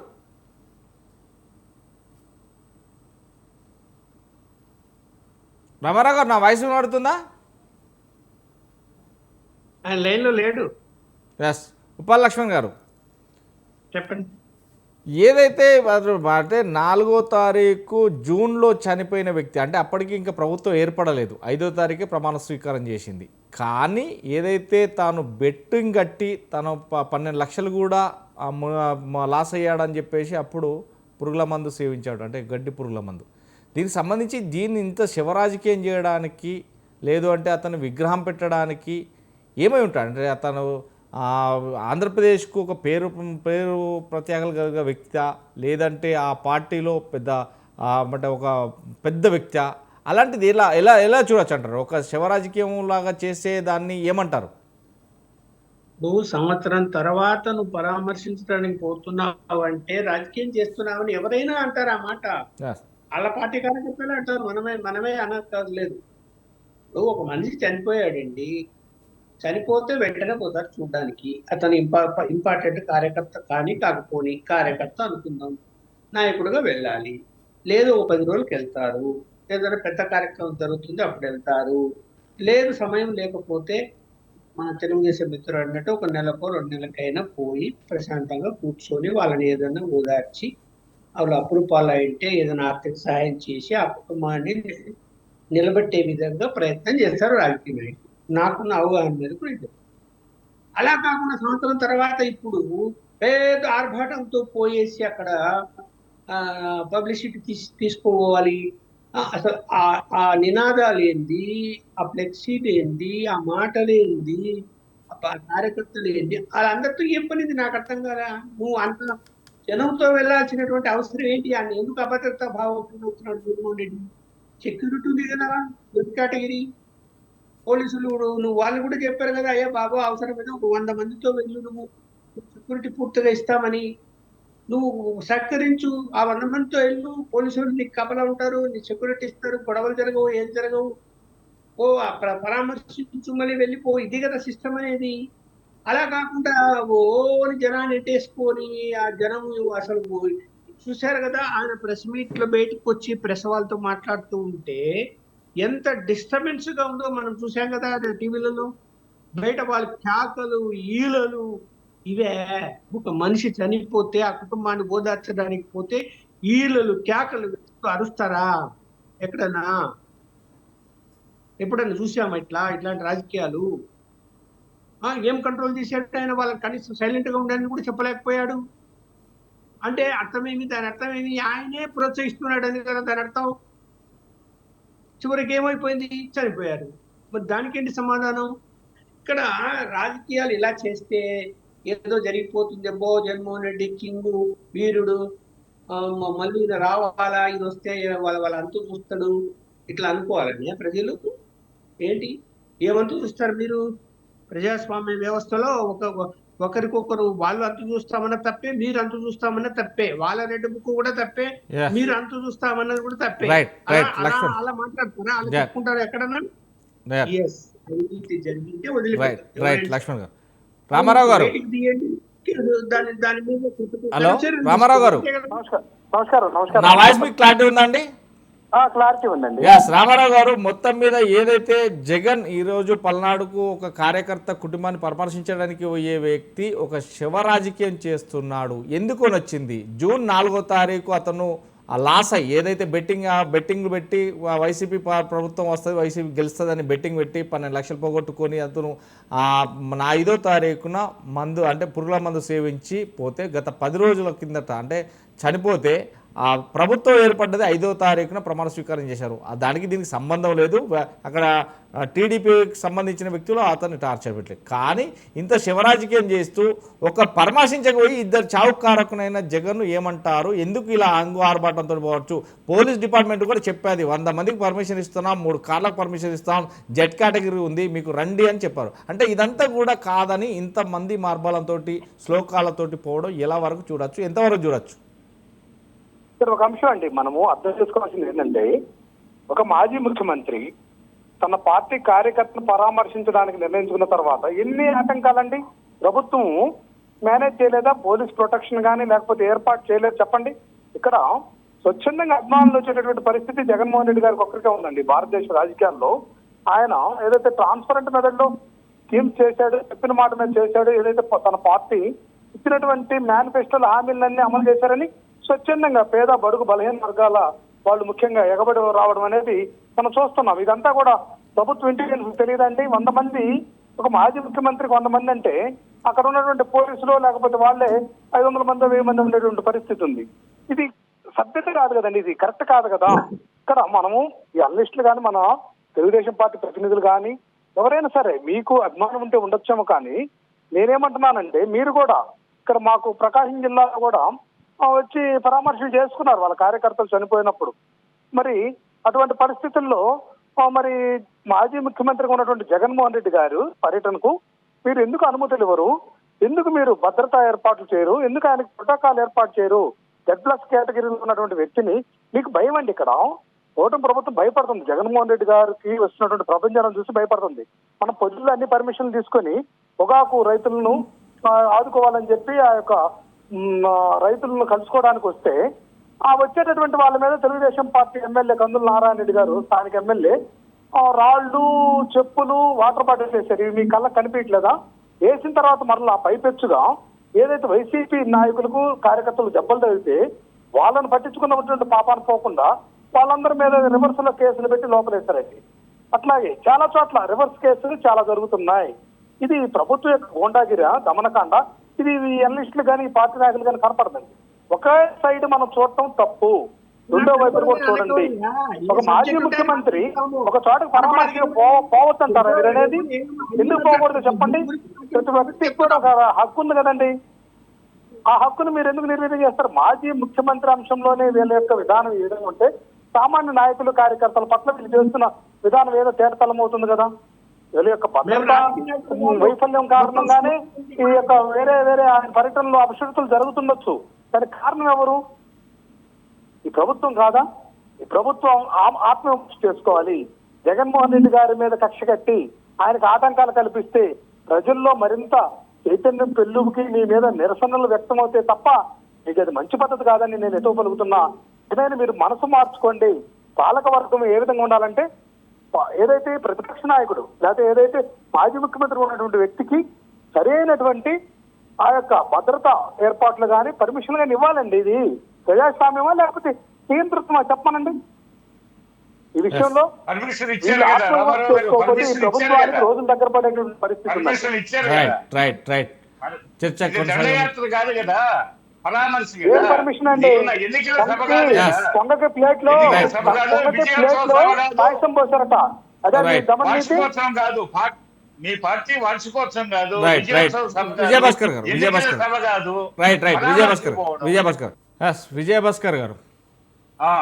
[SPEAKER 1] నా వాయిస్ వినబడుతుందా?
[SPEAKER 2] ఆయన లైన్లో లేడు.
[SPEAKER 1] ఎస్, ఉప్పాల లక్ష్మణ్ గారు
[SPEAKER 2] చెప్పండి.
[SPEAKER 1] ఏదైతే అంటే 4వ తారీఖు జూన్లో చనిపోయిన వ్యక్తి, అంటే అప్పటికి ఇంకా ప్రభుత్వం ఏర్పడలేదు, 5వ తారీఖే ప్రమాణ స్వీకారం చేసింది. కానీ ఏదైతే తాను బెట్టింగ్ కట్టి తను 12 లక్షలు కూడా లాస్ అయ్యాడని చెప్పేసి అప్పుడు పురుగుల మందు సేవించాడు, అంటే గడ్డి పురుగుల మందు. దీనికి సంబంధించి దీన్ని ఇంత శివరాజకీయం చేయడానికి, లేదు అంటే అతను విగ్రహం పెట్టడానికి ఏమై ఉంటాడు? అంటే అతను ఆంధ్రప్రదేశ్కు ఒక పేరు ప్రత్యేకలు కలిగిన వ్యక్తి, లేదంటే ఆ పార్టీలో అంటే ఒక పెద్ద వ్యక్తి, అలాంటిది ఎలా ఎలా ఎలా చూడొచ్చు అంటారు? ఒక శివరాజకీయం లాగా చేసే దాన్ని ఏమంటారు?
[SPEAKER 2] నువ్వు సంవత్సరం తర్వాత నువ్వు పరామర్శించడానికి పోతున్నావు అంటే రాజకీయం చేస్తున్నావని ఎవరైనా అంటారు. ఆ మాట వాళ్ళ పార్టీ కార్యకర్తలు అంటారు, మనమే అనక్కర్లేదు లేదు. నువ్వు ఒక మనిషి చనిపోయాడండి, చనిపోతే వెంటనే పోతారు చూడడానికి. అతను ఇంపార్టెంట్ కార్యకర్త కానీ కాకపోని కార్యకర్త అనుకుందాం, నాయకుడుగా వెళ్ళాలి. లేదు ఒక 10 రోజులకి వెళ్తారు, ఏదైనా పెద్ద కార్యక్రమం జరుగుతుంది అప్పుడు వెళ్తారు. లేదు సమయం లేకపోతే మన తెలుగుదేశం మిత్రులు అన్నట్టు ఒక నెలకో 2 నెలలకైనా పోయి ప్రశాంతంగా కూర్చొని వాళ్ళని ఏదైనా ఓదార్చి, వాళ్ళు అప్రూపాలు అయితే ఏదైనా ఆర్థిక సహాయం చేసి ఆ కుటుంబాన్ని నిలబెట్టే విధంగా ప్రయత్నం చేస్తారు రాజకీయ నాయకులు. నాకున్న అవగాహన మేరకు నేను చెప్తాను. అలా కాకుండా సంవత్సరం తర్వాత ఇప్పుడు పెద్ద ఆర్భాటంతో పోయేసి అక్కడ పబ్లిసిటీ తీసుకోవాలి. అసలు ఆ నినాదాలు ఏంది, ఆ ఫ్లెక్సీలు ఏంది, ఆ మాటలు ఏంది, ఆ కార్యకర్తలు ఏంది, వాళ్ళందరితో ఏం పనిది నాకు అర్థం కదా. నువ్వు అంత జనంతో వెళ్ళాల్సినటువంటి అవసరం ఏంటి? అని ఎందుకు అభద్రతా భావం అవుతున్నాడు జగన్మోహన్ రెడ్డి? సెక్యూరిటీ ఉంది కదా, వెబ్ కేటగిరీ పోలీసులు. నువ్వు వాళ్ళు కూడా చెప్పారు కదా, అయ్యా బాబు అవసరమైతే ఒక 100 మందితో వెళ్ళి నువ్వు సెక్యూరిటీ పూర్తిగా ఇస్తామని. నువ్వు సహకరించు, ఆ 100 మందితో వెళ్ళు, పోలీసులు నీకు కపలా ఉంటారు, నీ సెక్యూరిటీ ఇస్తారు, గొడవలు జరగవు, ఏం జరగవు. ఓ పరామర్శించు, మళ్ళీ వెళ్ళిపో. ఇది కదా సిస్టమ్ అనేది. అలా కాకుండా ఓని జనాన్ని ఎట్టేసుకొని ఆ జనం అసలు చూశారు కదా, ఆయన ప్రెస్ మీట్ లో బయటకు వచ్చి ప్రెస్ వాళ్ళతో మాట్లాడుతూ ఉంటే ఎంత డిస్టర్బెన్స్ గా ఉందో మనం చూసాం కదా టీవీలలో. బయట వాళ్ళ కేకలు, ఈలలు, ఇవే. ఒక మనిషి చనిపోతే ఆ కుటుంబాన్ని ఓదార్చడానికి పోతే ఈలలు, కేకలు వేస్తూ అరుస్తారా ఎక్కడన్నా? ఎప్పుడన్నా చూసామా ఇట్లాంటి రాజకీయాలు? ఏం కంట్రోల్ చేశాడు ఆయన? వాళ్ళని కనీసం సైలెంట్ గా ఉండడానికి కూడా చెప్పలేకపోయాడు. అంటే అర్థమేమి, దాని అర్థమేమి? ఆయనే ప్రోత్సహిస్తున్నాడు అని కదా దాని అర్థం. చివరికి ఏమైపోయింది? చనిపోయారు. మరి దానికేంటి సమాధానం? ఇక్కడ రాజకీయాలు ఇలా చేస్తే ఏదో జరిగిపోతుంది, అబ్బో జగన్మోహన్ రెడ్డి కింగ్, వీరుడు, మళ్ళీ ఇది రావాలా, ఇది వస్తే వాళ్ళ అంతు చూస్తాడు, ఇట్లా అనుకోవాలని ప్రజలు. ఏంటి ఏమంతు చూస్తారు మీరు? ప్రజాస్వామ్య వ్యవస్థలో ఒకరికొకరు వాళ్ళు అంతు చూస్తామన్న తప్పే, మీరు అంతు చూస్తామన్న తప్పే. వాళ్ళ రెడ్ బుక్ కూడా తప్పే,
[SPEAKER 1] Yes.
[SPEAKER 2] మీరు అంతు చూస్తామన్నది కూడా తప్పే.
[SPEAKER 1] Right, right, Lakshman.
[SPEAKER 2] అలా మాట్లాడుతారా? అలా
[SPEAKER 1] Yeah.
[SPEAKER 2] చెప్పుకుంటారా ఎక్కడన్నా?
[SPEAKER 1] Yeah.
[SPEAKER 2] ఎస్, జరిగితే
[SPEAKER 1] రైట్
[SPEAKER 2] వదిలిపెట్టారు.
[SPEAKER 1] రైట్ లక్ష్మణ్ గారు. రామారావు గారు,
[SPEAKER 2] బయటికి తీయండి. దాని మీద
[SPEAKER 1] హలో
[SPEAKER 2] చర్యలు
[SPEAKER 1] రామారావు గారు,
[SPEAKER 2] తీసుకోవాలి.
[SPEAKER 4] నమస్కారం నమస్కారం
[SPEAKER 1] నా వాయిస్ మీకు క్లారిటీ ఉందండి?
[SPEAKER 4] క్లారిటీ ఉందండి.
[SPEAKER 1] ఎస్ రామారావు గారు, మొత్తం మీద ఏదైతే జగన్ ఈరోజు పల్నాడుకు ఒక కార్యకర్త కుటుంబాన్ని పరామర్శించడానికి పోయే వ్యక్తి ఒక శవ రాజకీయం చేస్తున్నాడు, ఎందుకు నచ్చింది? జూన్ 4వ తారీఖు అతను ఆ లాస్ అయ్యి ఏదైతే బెట్టింగ్ పెట్టి వైసీపీ ప్రభుత్వం వస్తుంది, వైసీపీ గెలుస్తుందని బెట్టింగ్ పెట్టి 12 లక్షలు పోగొట్టుకొని అతను 5వ తారీఖున మందు అంటే పురుగుల మందు సేవించి పోతే గత 10 రోజుల కిందట అంటే చనిపోతే ఆ ప్రభుత్వం ఏర్పడ్డది 5వ తారీఖున ప్రమాణ స్వీకారం చేశారు. దానికి దీనికి సంబంధం లేదు. అక్కడ టీడీపీకి సంబంధించిన వ్యక్తులు అతన్ని టార్చర్ పెట్టలేదు. కానీ ఇంత శివరాజకీయం చేస్తూ ఒక పరామర్శించకపోయి ఇద్దరు చావుకారకునైన జగన్ను ఏమంటారు? ఎందుకు ఇలా అంగు ఆర్భాటంతో పోవచ్చు? పోలీస్ డిపార్ట్మెంట్ కూడా చెప్పేది 100 మందికి పర్మిషన్ ఇస్తున్నాం, 3 కార్లకు పర్మిషన్ ఇస్తాం, జెడ్ కేటగిరీ ఉంది, మీకు రండి అని చెప్పారు. అంటే ఇదంతా కూడా కాదని ఇంతమంది మార్బలంతో శ్లోకాలతోటి పోవడం ఎలా వరకు చూడొచ్చు, ఎంతవరకు చూడొచ్చు?
[SPEAKER 4] ఇక్కడ ఒక అంశం అండి, మనము అర్థం చేసుకోవాల్సింది ఏంటంటే, ఒక మాజీ ముఖ్యమంత్రి తన పార్టీ కార్యకర్తను పరామర్శించడానికి నిర్ణయించుకున్న తర్వాత ఎన్ని ఆటంకాలండి? ప్రభుత్వం మేనేజ్ చేయలేదా? పోలీస్ ప్రొటెక్షన్ కానీ లేకపోతే ఏర్పాటు చేయలేదు చెప్పండి. ఇక్కడ స్వచ్ఛందంగా అభిమానులు వచ్చేటటువంటి పరిస్థితి జగన్మోహన్ రెడ్డి గారికి ఒక్కరికే ఉందండి భారతదేశ రాజకీయాల్లో. ఆయన ఏదైతే ట్రాన్స్పరెంట్ మెథడ్ లో స్కీమ్స్ చేశాడు, చెప్పిన మాట మీద చేశాడు, ఏదైతే తన పార్టీ ఇచ్చినటువంటి మేనిఫెస్టోల హామీలన్నీ అమలు చేశారని స్వచ్ఛందంగా పేద బడుగు బలహీన వర్గాల వాళ్ళు ముఖ్యంగా ఎగబడి రావడం అనేది మనం చూస్తున్నాం. ఇదంతా కూడా ప్రభుత్వ ఇంటెలిజెన్స్ తెలియదండి. 100 మంది, ఒక మాజీ ముఖ్యమంత్రికి 100 మంది అంటే అక్కడ ఉన్నటువంటి పోలీసులు లేకపోతే వాళ్ళే 500 మంది 1000 మంది ఉండేటువంటి పరిస్థితి ఉంది. ఇది సభ్యత కాదు కదండి, ఇది కరెక్ట్ కాదు కదా. ఇక్కడ మనము ఈ అనలిస్టులు కానీ మన తెలుగుదేశం పార్టీ ప్రతినిధులు కానీ ఎవరైనా సరే మీకు అభిమానం ఉంటే ఉండొచ్చేమో, కానీ నేనేమంటున్నానంటే మీరు కూడా ఇక్కడ మాకు ప్రకాశం జిల్లాలో కూడా వచ్చి పరామర్శలు చేసుకున్నారు వాళ్ళ కార్యకర్తలు చనిపోయినప్పుడు. మరి అటువంటి పరిస్థితుల్లో మరి మాజీ ముఖ్యమంత్రిగా ఉన్నటువంటి జగన్మోహన్ రెడ్డి గారు పర్యటనకు మీరు ఎందుకు అనుమతులు ఇవ్వరు? ఎందుకు మీరు భద్రతా ఏర్పాట్లు చేయరు? ఎందుకు ఆయనకు ప్రోటోకాల్ ఏర్పాటు చేయరు? Z+ కేటగిరీలో ఉన్నటువంటి వ్యక్తిని మీకు భయం అండి. ఇక్కడ కూటమి ప్రభుత్వం భయపడుతుంది, జగన్మోహన్ రెడ్డి గారికి వస్తున్నటువంటి ప్రపంచాలను చూసి భయపడుతుంది. మనం పొద్దుల్లో అన్ని పర్మిషన్లు తీసుకొని పొగాకు రైతులను ఆదుకోవాలని చెప్పి ఆ యొక్క రైతులను కలుసుకోవడానికి వస్తే ఆ వచ్చేటటువంటి వాళ్ళ మీద తెలుగుదేశం పార్టీ ఎమ్మెల్యే కందుల నారాయణ రెడ్డి గారు, స్థానిక ఎమ్మెల్యే, రాళ్లు, చెప్పులు, వాటర్ బాటిల్స్ వేశారు. ఇవి మీ కళ్ళకు కనిపించలేదా? వేసిన తర్వాత మరలా పైపెచ్చుగా ఏదైతే వైసీపీ నాయకులకు కార్యకర్తలు దెబ్బలు తగిలితే వాళ్ళని పట్టించుకున్నటువంటి పాపాన్ని పోకుండా వాళ్ళందరి మీద రివర్స్ లో కేసులు పెట్టి లోపలేశారండి. అట్లాగే చాలా చోట్ల రివర్స్ కేసులు చాలా జరుగుతున్నాయి. ఇది ప్రభుత్వం యొక్క గోండాగిరా, దమనకాండ. ఇది ఎనలిస్టులు కానీ పార్టీ నాయకులు కానీ కనపడదండి. ఒకే సైడ్ మనం చూడటం తప్పు, రెండో వైపు కూడా చూడండి. ఒక మాజీ ముఖ్యమంత్రి ఒక చోటకు పరామర్శ పోవచ్చు అంటారా మీరు అనేది? ఎందుకు పోకూడదు చెప్పండి? ప్రతి వ్యక్తికి కూడా ఒక హక్కు ఉంది కదండి. ఆ హక్కును మీరు ఎందుకు నిర్వీర్యం చేస్తారు? మాజీ ముఖ్యమంత్రి అంశంలోనే వీళ్ళ యొక్క విధానం ఏ విధంగా ఉంటే సామాన్య నాయకులు కార్యకర్తల పట్ల వీళ్ళు చేస్తున్న విధానం ఏదో తేటతలమవుతుంది కదా. వీళ్ళ యొక్క భద్రత వైఫల్యం కారణంగానే ఈ యొక్క వేరే ఆయన పర్యటనలో అపశృతులు జరుగుతుండొచ్చు. దానికి కారణం ఎవరు? ఈ ప్రభుత్వం కాదా? ఈ ప్రభుత్వం ఆత్మవిమర్శ చేసుకోవాలి. జగన్మోహన్ రెడ్డి గారి మీద కక్ష కట్టి ఆయనకు ఆటంకాలు కల్పిస్తే ప్రజల్లో మరింత చైతన్యం పెళ్ళుకి మీ మీద నిరసనలు వ్యక్తమవుతాయి తప్ప మీకు అది మంచి పద్ధతి కాదని నేను ఎటో పలుకుతున్నా. ఏదైనా మీరు మనసు మార్చుకోండి. పాలక వర్గం ఏ విధంగా ఉండాలంటే, ఏదైతే ప్రతిపక్ష నాయకుడు లేకపోతే ఏదైతే మాజీ ముఖ్యమంత్రి ఉన్నటువంటి వ్యక్తికి సరైనటువంటి ఆ యొక్క భద్రత ఏర్పాట్లు కానీ పర్మిషన్ కానీ ఇవ్వాలండి. ఇది ప్రజాస్వామ్యమా లేకపోతే నియంతృత్వమా చెప్పమనండి. ఈ విషయంలో
[SPEAKER 3] పర్మిషన్ ఇచ్చారు కదా, రామారావు గారు, పర్మిషన్ ఇచ్చారు
[SPEAKER 4] ప్రభుత్వానికి
[SPEAKER 3] కదా.
[SPEAKER 4] రోజులు దగ్గర పడేటువంటి పరిస్థితి ఉంది.
[SPEAKER 3] పర్మిషన్ ఇచ్చారు కదా.
[SPEAKER 1] రైట్ చర్చ
[SPEAKER 3] ఇది దండయాత్ర కాదు కదా, పరామర్శ
[SPEAKER 4] ఏం
[SPEAKER 3] కదా.
[SPEAKER 4] పర్మిషన్ అండి?
[SPEAKER 3] ఎన్నికల సభ కాదు కదా.
[SPEAKER 4] కొంగకి ప్లేట్ లో
[SPEAKER 3] ఎన్నికల సభ కాదు, విజయోత్సవ సభ కాదు.
[SPEAKER 4] పాయసం పోసారట. అదే
[SPEAKER 1] Right.
[SPEAKER 3] వార్షికోత్సవం కాదు, మీ పార్టీ వార్షికోత్సవం కాదు,
[SPEAKER 1] Right.
[SPEAKER 3] విజయోత్సవ సభ కాదు,
[SPEAKER 1] విజయభాస్కర్ గారు,
[SPEAKER 3] ఎన్నికల
[SPEAKER 1] విజయభాస్కర్.
[SPEAKER 3] సభ కాదు.
[SPEAKER 1] రైట్
[SPEAKER 3] పరామర్శకు పోవడం.
[SPEAKER 1] విజయభాస్కర్ గారు.
[SPEAKER 3] ఆ,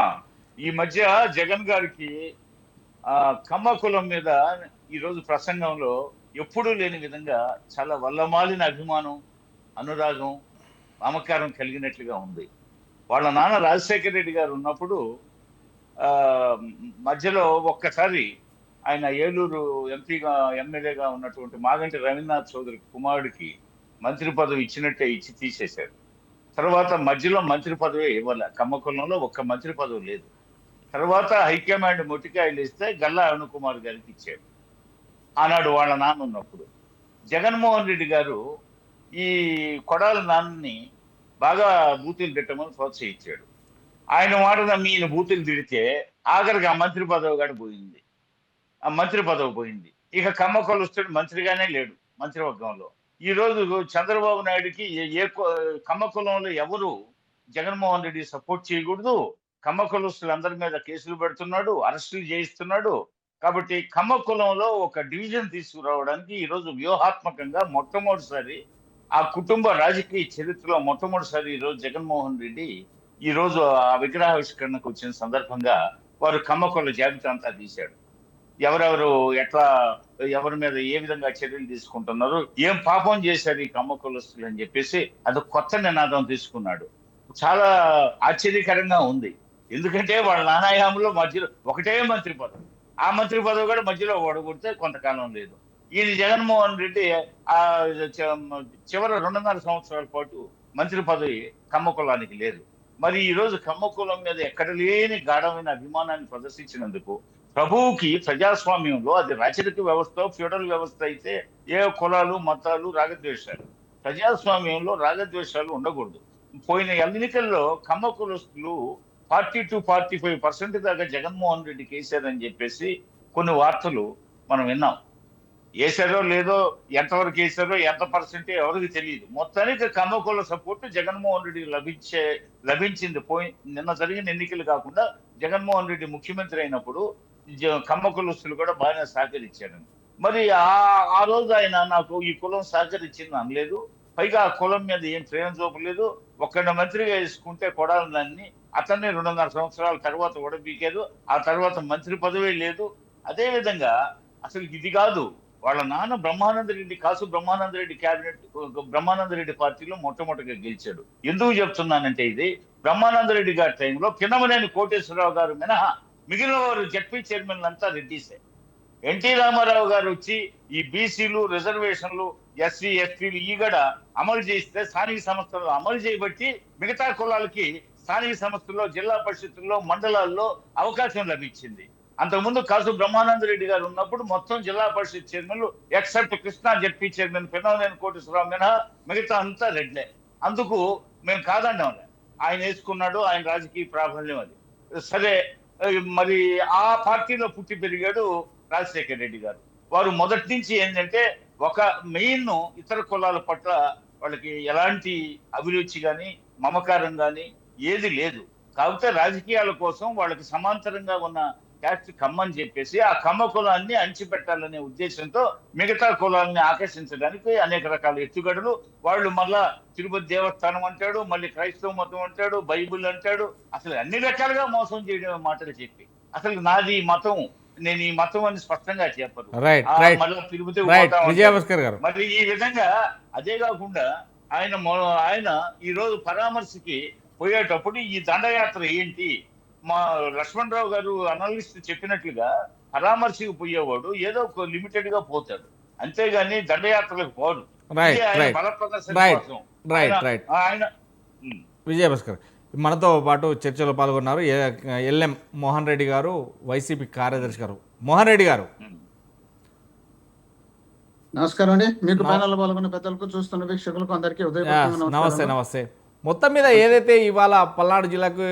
[SPEAKER 3] ఈ మధ్య జగన్ గారికి కమ్మ కులం మీద ఈరోజు ప్రసంగంలో ఎప్పుడూ లేని విధంగా చాలా వల్లమాలిన అభిమానం, అనురాగం, మమకారం కలిగినట్లుగా ఉంది. వాళ్ళ నాన్న రాజశేఖర రెడ్డి గారు ఉన్నప్పుడు మధ్యలో ఒక్కసారి ఆయన ఏలూరు ఎంపీగా ఎమ్మెల్యేగా ఉన్నటువంటి మాగంటి రవీంద్రనాథ్ చౌదరి కుమారుడికి మంత్రి పదవి ఇచ్చినట్టే ఇచ్చి తీసేశారు. తర్వాత మధ్యలో మంత్రి పదవి ఇవ్వాలి, కమ్మ కులంలో ఒక్క మంత్రి పదవి లేదు. తర్వాత హైకమాండ్ మొట్టికాయలు ఇస్తే గల్లా అరుణ్ కుమార్ గారికి ఇచ్చాడు ఆనాడు వాళ్ళ నాన్న ఉన్నప్పుడు. జగన్మోహన్ రెడ్డి గారు ఈ కొడాల నాన్నని బాగా బూతులు తిట్టమని ప్రోత్సహించాడు. ఆయన మాట నమ్మి ఈయన బూతులు తిడితే ఆఖరికి ఆ మంత్రి పదవి కూడా పోయింది. ఆ మంత్రి పదవి పోయింది. ఇక కమ్మ కులస్తుడు మంత్రిగానే లేడు మంత్రివర్గంలో. ఈ రోజు చంద్రబాబు నాయుడుకి కమ్మ కులంలో ఎవరు జగన్మోహన్ రెడ్డి సపోర్ట్ చేయకూడదు, కమ్మ కులస్తులందరి మీద కేసులు పెడుతున్నాడు, అరెస్టులు చేయిస్తున్నాడు. కాబట్టి కమ్మ కులంలో ఒక డివిజన్ తీసుకురావడానికి ఈరోజు వ్యూహాత్మకంగా మొట్టమొదటిసారి ఆ కుటుంబ రాజకీయ చరిత్రలో మొట్టమొదటిసారి ఈరోజు జగన్మోహన్ రెడ్డి ఈరోజు ఆ విగ్రహావిష్కరణకు వచ్చిన సందర్భంగా వారు కమ్మ కుల జాబితా అంతా తీశాడు. ఎవరెవరు ఎట్లా ఎవరి మీద ఏ విధంగా చర్యలు తీసుకుంటున్నారు, ఏం పాపం చేశారు ఈ కమ్మ కులస్తులు అని చెప్పేసి అది కొత్త నినాదం తీసుకున్నాడు. చాలా ఆశ్చర్యకరంగా ఉంది. ఎందుకంటే వాళ్ళ నానాయాములో మధ్యలో ఒకటే మంత్రి పదవి, ఆ మంత్రి పదవి కూడా మధ్యలో ఓడగొడితే కొంతకాలం లేదు. ఈయన జగన్మోహన్ రెడ్డి ఆ చివరి 2.5 సంవత్సరాల పాటు మంత్రి పదవి కమ్మ కులానికి లేదు. మరి ఈ రోజు కమ్మ కులం మీద ఎక్కడ లేని గాఢమైన అభిమానాన్ని ప్రదర్శించినందుకు ప్రభువుకి ప్రజాస్వామ్యంలో, అది రాచరిక వ్యవస్థ ఫ్యూడల్ వ్యవస్థ అయితే ఏ కులాలు మతాలు రాగద్వేషాలు, ప్రజాస్వామ్యంలో రాగద్వేషాలు ఉండకూడదు. పోయిన ఎన్నికల్లో కమ్మ కులస్తులు 40-45% దాకా జగన్మోహన్ రెడ్డికి వేశారని చెప్పేసి కొన్ని వార్తలు మనం విన్నాం. వేశారో లేదో, ఎంతవరకు వేశారో, ఎంత పర్సెంటే ఎవరికి తెలియదు. మొత్తానికి కమ్మ కుల సపోర్ట్ జగన్మోహన్ రెడ్డికి లభించింది. నిన్న జరిగిన ఎన్నికలు కాకుండా జగన్మోహన్ రెడ్డి ముఖ్యమంత్రి అయినప్పుడు కమ్మ కులస్తులు కూడా బాగానే సహకరించారని. మరి ఆ రోజు ఆయన నాకు ఈ కులం సహకరించింది అనలేదు. పైగా ఆ కులం మీద ఏం ప్రేమ చూపలేదు. ఒక్కడ మంత్రిగా వేసుకుంటే కొడాలని అతన్ని 2.5 సంవత్సరాల తర్వాత ఓడబీకారు. ఆ తర్వాత మంత్రి పదవి లేదు. అదే విధంగా అసలు ఇది కాదు, వాళ్ళ నాన్న బ్రహ్మానంద రెడ్డి, కాసు బ్రహ్మానంద రెడ్డి క్యాబినెట్, బ్రహ్మానంద రెడ్డి పార్టీలో మొట్టమొదటిగా గెలిచాడు. ఎందుకు చెప్తున్నానంటే ఇది బ్రహ్మానంద రెడ్డి గారి టైంలో కిన్నమనేని కోటేశ్వరరావు గారు మినహా మిగిలిన వారు జడ్పీ చైర్మన్లు అంతా రెడ్డిసే. ఎన్టీ రామారావు గారు వచ్చి ఈ బీసీలు, రిజర్వేషన్లు, ఎస్సీ ఎస్టీలు ఈగడ అమలు చేస్తే స్థానిక సంస్థల్లో అమలు చేయబట్టి మిగతా కులాలకి స్థానిక సంస్థల్లో, జిల్లా పరిషత్తుల్లో, మండలాల్లో అవకాశం లభించింది. అంతకుముందు కాసు బ్రహ్మానంద రెడ్డి గారు ఉన్నప్పుడు మొత్తం జిల్లా పరిషత్ చైర్మన్లు except Krishna ZP chairman Pinnamaneni Koteswararao మినహా మిగతా అంతా రెడ్లే. అందుకు మేము కాదన్నాం, ఆయన వేసుకున్నాడు, ఆయన రాజకీయ ప్రాబల్యం అది సరే. మరి ఆ పార్టీలో పుట్టి పెరిగాడు రాజశేఖర రెడ్డి గారు. వారు మొదటి నుంచి ఏంటంటే ఒక మెయిన్ ఇతర కులాల పట్ల వాళ్ళకి ఎలాంటి అభిరుచి కానీ మమకారం కానీ ఏది లేదు. కాకపోతే రాజకీయాల కోసం వాళ్ళకి సమాంతరంగా ఉన్న క్యాస్ట్ కమ్మని చెప్పేసి ఆ కమ్మ కులాన్ని అణిచిపెట్టాలనే ఉద్దేశంతో మిగతా కులాలని ఆకర్షించడానికి అనేక రకాల ఎత్తుగడలు. వాళ్ళు మళ్ళా తిరుపతి దేవస్థానం అంటాడు, మళ్ళీ క్రైస్తవ మతం అంటాడు, బైబిల్ అంటాడు, అసలు అన్ని రకాలుగా మోసం చేయడం మాటలు చెప్పి అసలు నాది మతం, నేను ఈ మతం అని స్పష్టంగా చెప్పరు. మళ్ళీ తిరుపతి
[SPEAKER 1] విజయభాస్కర్ గారు.
[SPEAKER 3] మరి ఈ విధంగా అదే కాకుండా ఆయన ఈ రోజు పరామర్శకి పోయేటప్పుడు ఈ దండయాత్ర ఏంటి? మా లక్ష్మణరావు గారు అనలిస్ట్ చెప్పినట్లుగా పరామర్శకు పోయేవాడు ఏదో ఒక లిమిటెడ్ గా పోతాడు, అంతేగాని దండయాత్రలకు పోడు.
[SPEAKER 1] రైట్
[SPEAKER 3] ఇది ఆయన
[SPEAKER 1] రైట్
[SPEAKER 3] బల ప్రదర్శన
[SPEAKER 1] రైట్
[SPEAKER 3] కోసం.
[SPEAKER 1] రైట్
[SPEAKER 3] ఆయన
[SPEAKER 1] రైట్
[SPEAKER 3] ఆయన ఉమ్,
[SPEAKER 1] విజయభాస్కర్ మనతో పాటు చర్చలో పాల్గొన్నారు ఎల్ఎం మోహన్ రెడ్డి గారు, వైసీపీ కార్యదర్శి గారు. మోహన్ రెడ్డి గారు,
[SPEAKER 3] ఉమ్.
[SPEAKER 5] నమస్కారం అండి. మీకు ప్యానల్ పాల్గొన్న పెద్దలకు, చూస్తున్న వీక్షకులకు అందరికీ
[SPEAKER 1] నమస్తే
[SPEAKER 5] ఉదయపూర్వక
[SPEAKER 1] నమస్తే. మొత్తం మీద ఏదైతే ఇవాళ పల్నాడు జిల్లాకు